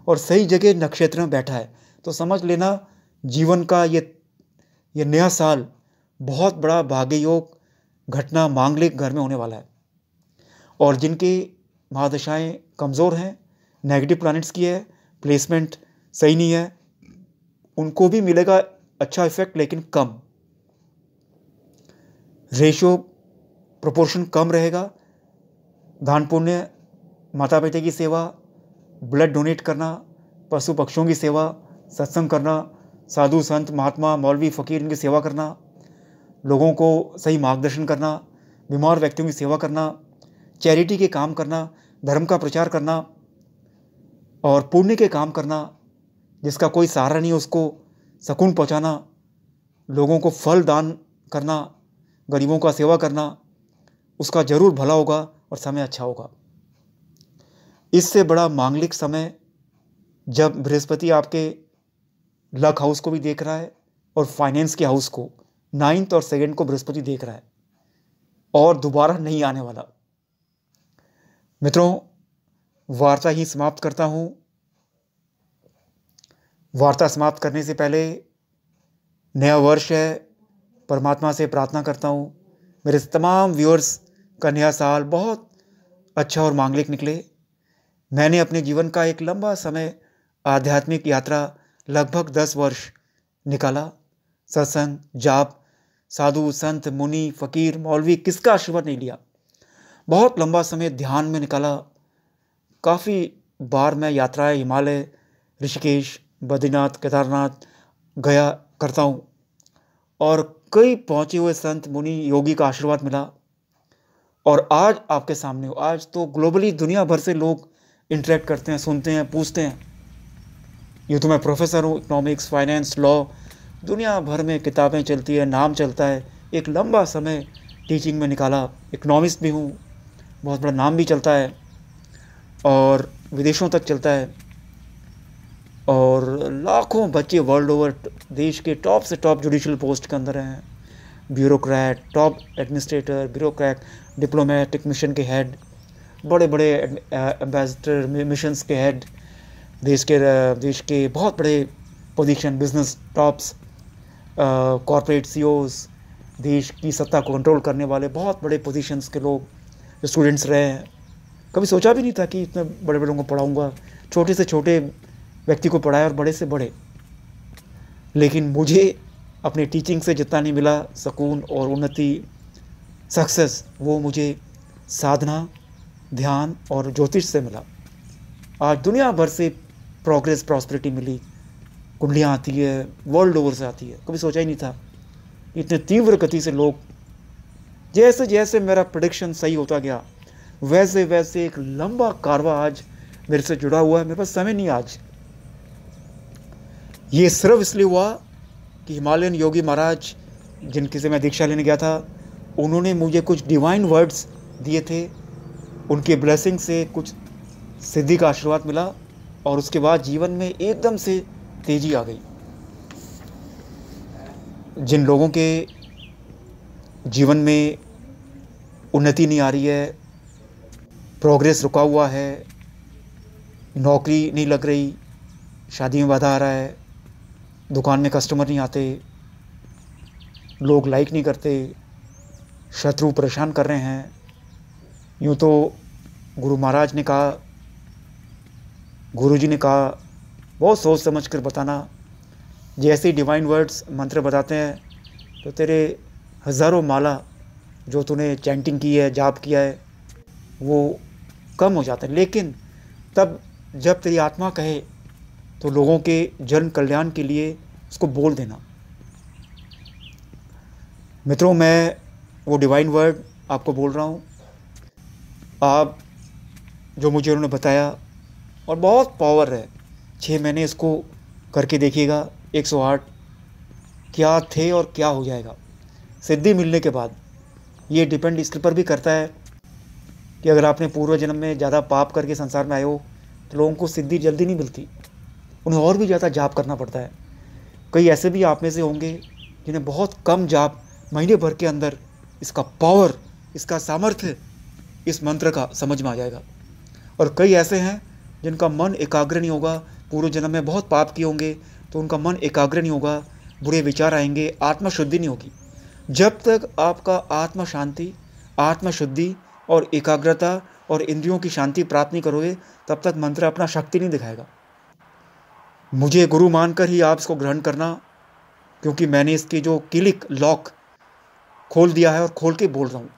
और सही जगह नक्षत्र में बैठा है। तो समझ लेना जीवन का ये नया साल बहुत बड़ा भाग्य योग घटना मांगलिक घर में होने वाला है। और जिनकी महादशाएं कमज़ोर हैं, नेगेटिव प्लैनेट्स की है, प्लेसमेंट सही नहीं है, उनको भी मिलेगा अच्छा इफेक्ट, लेकिन कम, रेशियो प्रोपोर्शन कम रहेगा। दान पुण्य, माता पिता की सेवा, ब्लड डोनेट करना, पशु पक्षियों की सेवा, सत्संग करना, साधु संत महात्मा मौलवी फ़कीर इनकी सेवा करना, लोगों को सही मार्गदर्शन करना, बीमार व्यक्तियों की सेवा करना, चैरिटी के काम करना, धर्म का प्रचार करना और पुण्य के काम करना, जिसका कोई सहारा नहीं उसको सुकून पहुंचाना, लोगों को फल दान करना, गरीबों का सेवा करना, उसका जरूर भला होगा और समय अच्छा होगा। इससे बड़ा मांगलिक समय जब बृहस्पति आपके लक हाउस को भी देख रहा है और फाइनेंस के हाउस को, 9th और 2nd को बृहस्पति देख रहा है, और दोबारा नहीं आने वाला। मित्रों, वार्ता ही समाप्त करता हूं। वार्ता समाप्त करने से पहले, नया वर्ष है, परमात्मा से प्रार्थना करता हूं मेरे तमाम व्यूअर्स का नया साल बहुत अच्छा और मांगलिक निकले। मैंने अपने जीवन का एक लंबा समय आध्यात्मिक यात्रा लगभग 10 वर्ष निकाला। सत्संग, जाप, साधु संत मुनि फ़कीर मौलवी किसका आशीर्वाद नहीं लिया। बहुत लंबा समय ध्यान में निकाला। काफ़ी बार मैं यात्राएं हिमालय, ऋषिकेश, बद्रीनाथ, केदारनाथ गया करता हूँ, और कई पहुँचे हुए संत मुनि योगी का आशीर्वाद मिला। और आज आपके सामने हूँ। आज तो ग्लोबली दुनिया भर से लोग इंटरेक्ट करते हैं, सुनते हैं, पूछते हैं। यूँ तो मैं प्रोफेसर हूँ, इकोनॉमिक्स, फाइनेंस, लॉ, दुनिया भर में किताबें चलती है, नाम चलता है। एक लंबा समय टीचिंग में निकाला। इकोनॉमिस्ट भी हूँ, बहुत बड़ा नाम भी चलता है और विदेशों तक चलता है, और लाखों बच्चे वर्ल्ड ओवर देश के टॉप से टॉप जुडिशल पोस्ट के अंदर हैं। Bureaucrat, top administrator, bureaucrat, diplomatic mission के हेड, बड़े बड़े एम्बेसडर मिशंस के हेड, देश के बहुत बड़े position, business tops, corporate CEOs, देश की सत्ता को कंट्रोल करने वाले बहुत बड़े पोजीशंस के लोग स्टूडेंट्स रहे हैं। कभी सोचा भी नहीं था कि इतने बड़े बड़ों को पढ़ाऊँगा। छोटे से छोटे व्यक्ति को पढ़ाया और बड़े से बड़े। लेकिन मुझे अपनी टीचिंग से जितना नहीं मिला सुकून और उन्नति, सक्सेस, वो मुझे साधना, ध्यान और ज्योतिष से मिला। आज दुनिया भर से प्रोग्रेस, प्रॉस्पेरिटी मिली, कुंडलियाँ आती है, वर्ल्ड ओवर से आती है। कभी सोचा ही नहीं था इतने तीव्र गति से लोग, जैसे जैसे मेरा प्रेडिक्शन सही होता गया वैसे वैसे एक लंबा कारवा आज मेरे से जुड़ा हुआ है। मेरे पास समय नहीं आज। ये सिर्फ इसलिए हुआ कि हिमालयन योगी महाराज जिनके से मैं दीक्षा लेने गया था, उन्होंने मुझे कुछ डिवाइन वर्ड्स दिए थे। उनके ब्लेसिंग से कुछ सिद्धि का आशीर्वाद मिला, और उसके बाद जीवन में एकदम से तेजी आ गई। जिन लोगों के जीवन में उन्नति नहीं आ रही है, प्रोग्रेस रुका हुआ है, नौकरी नहीं लग रही, शादी में बाधा आ रहा है, दुकान में कस्टमर नहीं आते, लोग लाइक नहीं करते, शत्रु परेशान कर रहे हैं, यूँ तो गुरु महाराज ने कहा, गुरुजी ने कहा, बहुत सोच समझ कर बताना। जैसे डिवाइन वर्ड्स मंत्र बताते हैं, तो तेरे हज़ारों माला जो तूने चैंटिंग की है, जाप किया है, वो कम हो जाता है। लेकिन तब जब तेरी आत्मा कहे तो लोगों के जन कल्याण के लिए उसको बोल देना। मित्रों, मैं वो डिवाइन वर्ड आपको बोल रहा हूँ, आप जो मुझे उन्होंने बताया, और बहुत पावर है। 6 महीने इसको करके देखिएगा, 108 क्या थे और क्या हो जाएगा सिद्धि मिलने के बाद। ये डिपेंड इसके पर भी करता है कि अगर आपने पूर्व जन्म में ज़्यादा पाप करके संसार में आए हो तो लोगों को सिद्धि जल्दी नहीं मिलती, उन्हें और भी ज़्यादा जाप करना पड़ता है। कई ऐसे भी आप में से होंगे जिन्हें बहुत कम जाप, महीने भर के अंदर इसका पावर, इसका सामर्थ्य इस मंत्र का समझ में आ जाएगा। और कई ऐसे हैं जिनका मन एकाग्र नहीं होगा, पूर्व जन्म में बहुत पाप किए होंगे तो उनका मन एकाग्र नहीं होगा, बुरे विचार आएंगे, आत्मा शुद्धि नहीं होगी। जब तक आपका आत्मा शांति, आत्मा शुद्धि और एकाग्रता और इंद्रियों की शांति प्राप्त नहीं करोगे, तब तक मंत्र अपना शक्ति नहीं दिखाएगा। मुझे गुरु मानकर ही आप इसको ग्रहण करना, क्योंकि मैंने इसकी जो क्लिक लॉक खोल दिया है और खोल के बोल रहा हूँ।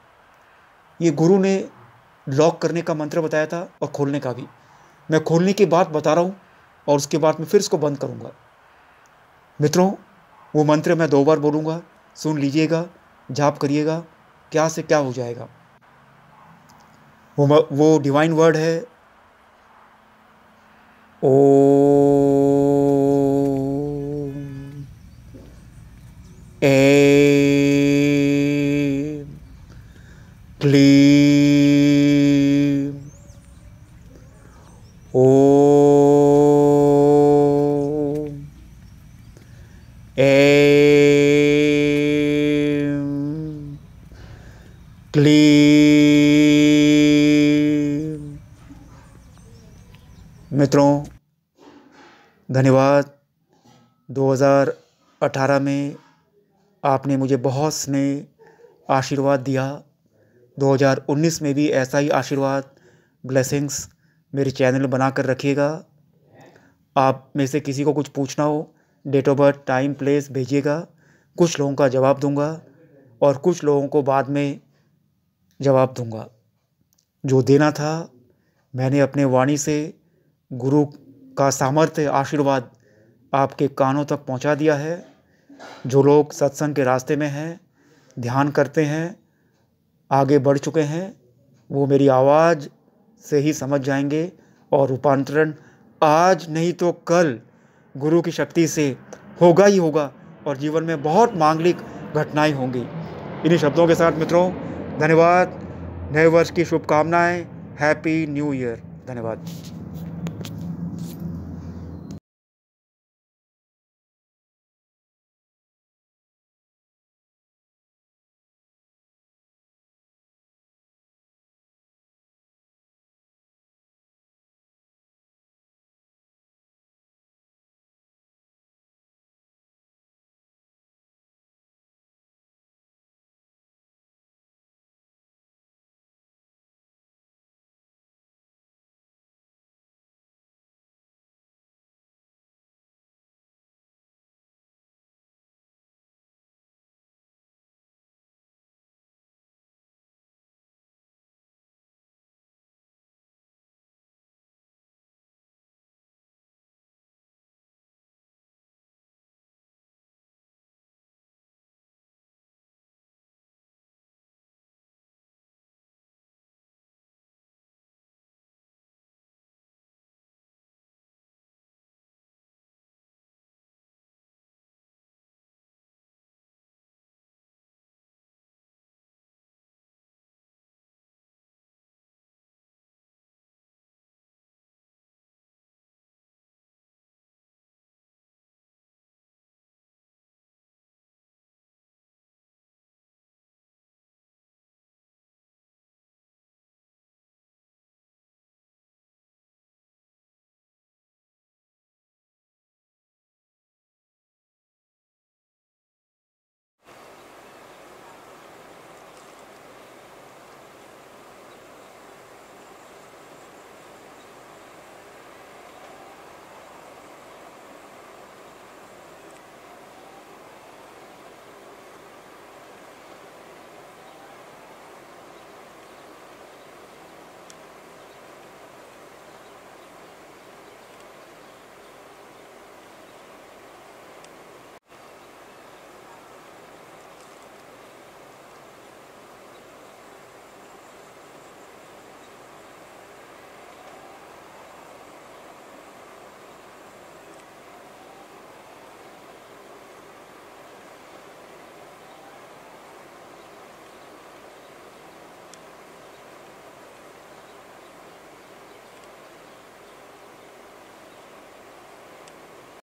ये गुरु ने लॉक करने का मंत्र बताया था और खोलने का भी। मैं खोलने की बात बता रहा हूँ और उसके बाद मैं फिर इसको बंद करूँगा। मित्रों, वो मंत्र मैं 2 बार बोलूँगा, सुन लीजिएगा, जाप करिएगा, क्या से क्या हो जाएगा। वो डिवाइन वर्ड है ओम ऐं क्लीं ओम ऐं क्लीं। मित्रों, धन्यवाद। 2018 में आपने मुझे बहुत स्नेह, आशीर्वाद दिया। 2019 में भी ऐसा ही आशीर्वाद, ब्लेसिंग्स मेरे चैनल में बना कर रखिएगा। आप में से किसी को कुछ पूछना हो, date of birth, time, place भेजिएगा। कुछ लोगों का जवाब दूंगा और कुछ लोगों को बाद में जवाब दूंगा। जो देना था मैंने अपने वाणी से गुरु का सामर्थ्य, आशीर्वाद आपके कानों तक पहुंचा दिया है। जो लोग सत्संग के रास्ते में हैं, ध्यान करते हैं, आगे बढ़ चुके हैं, वो मेरी आवाज़ से ही समझ जाएंगे और रूपांतरण आज नहीं तो कल गुरु की शक्ति से होगा ही होगा और जीवन में बहुत मांगलिक घटनाएं होंगी। इन्हीं शब्दों के साथ मित्रों, धन्यवाद। नए वर्ष की शुभकामनाएं। Happy new year. धन्यवाद।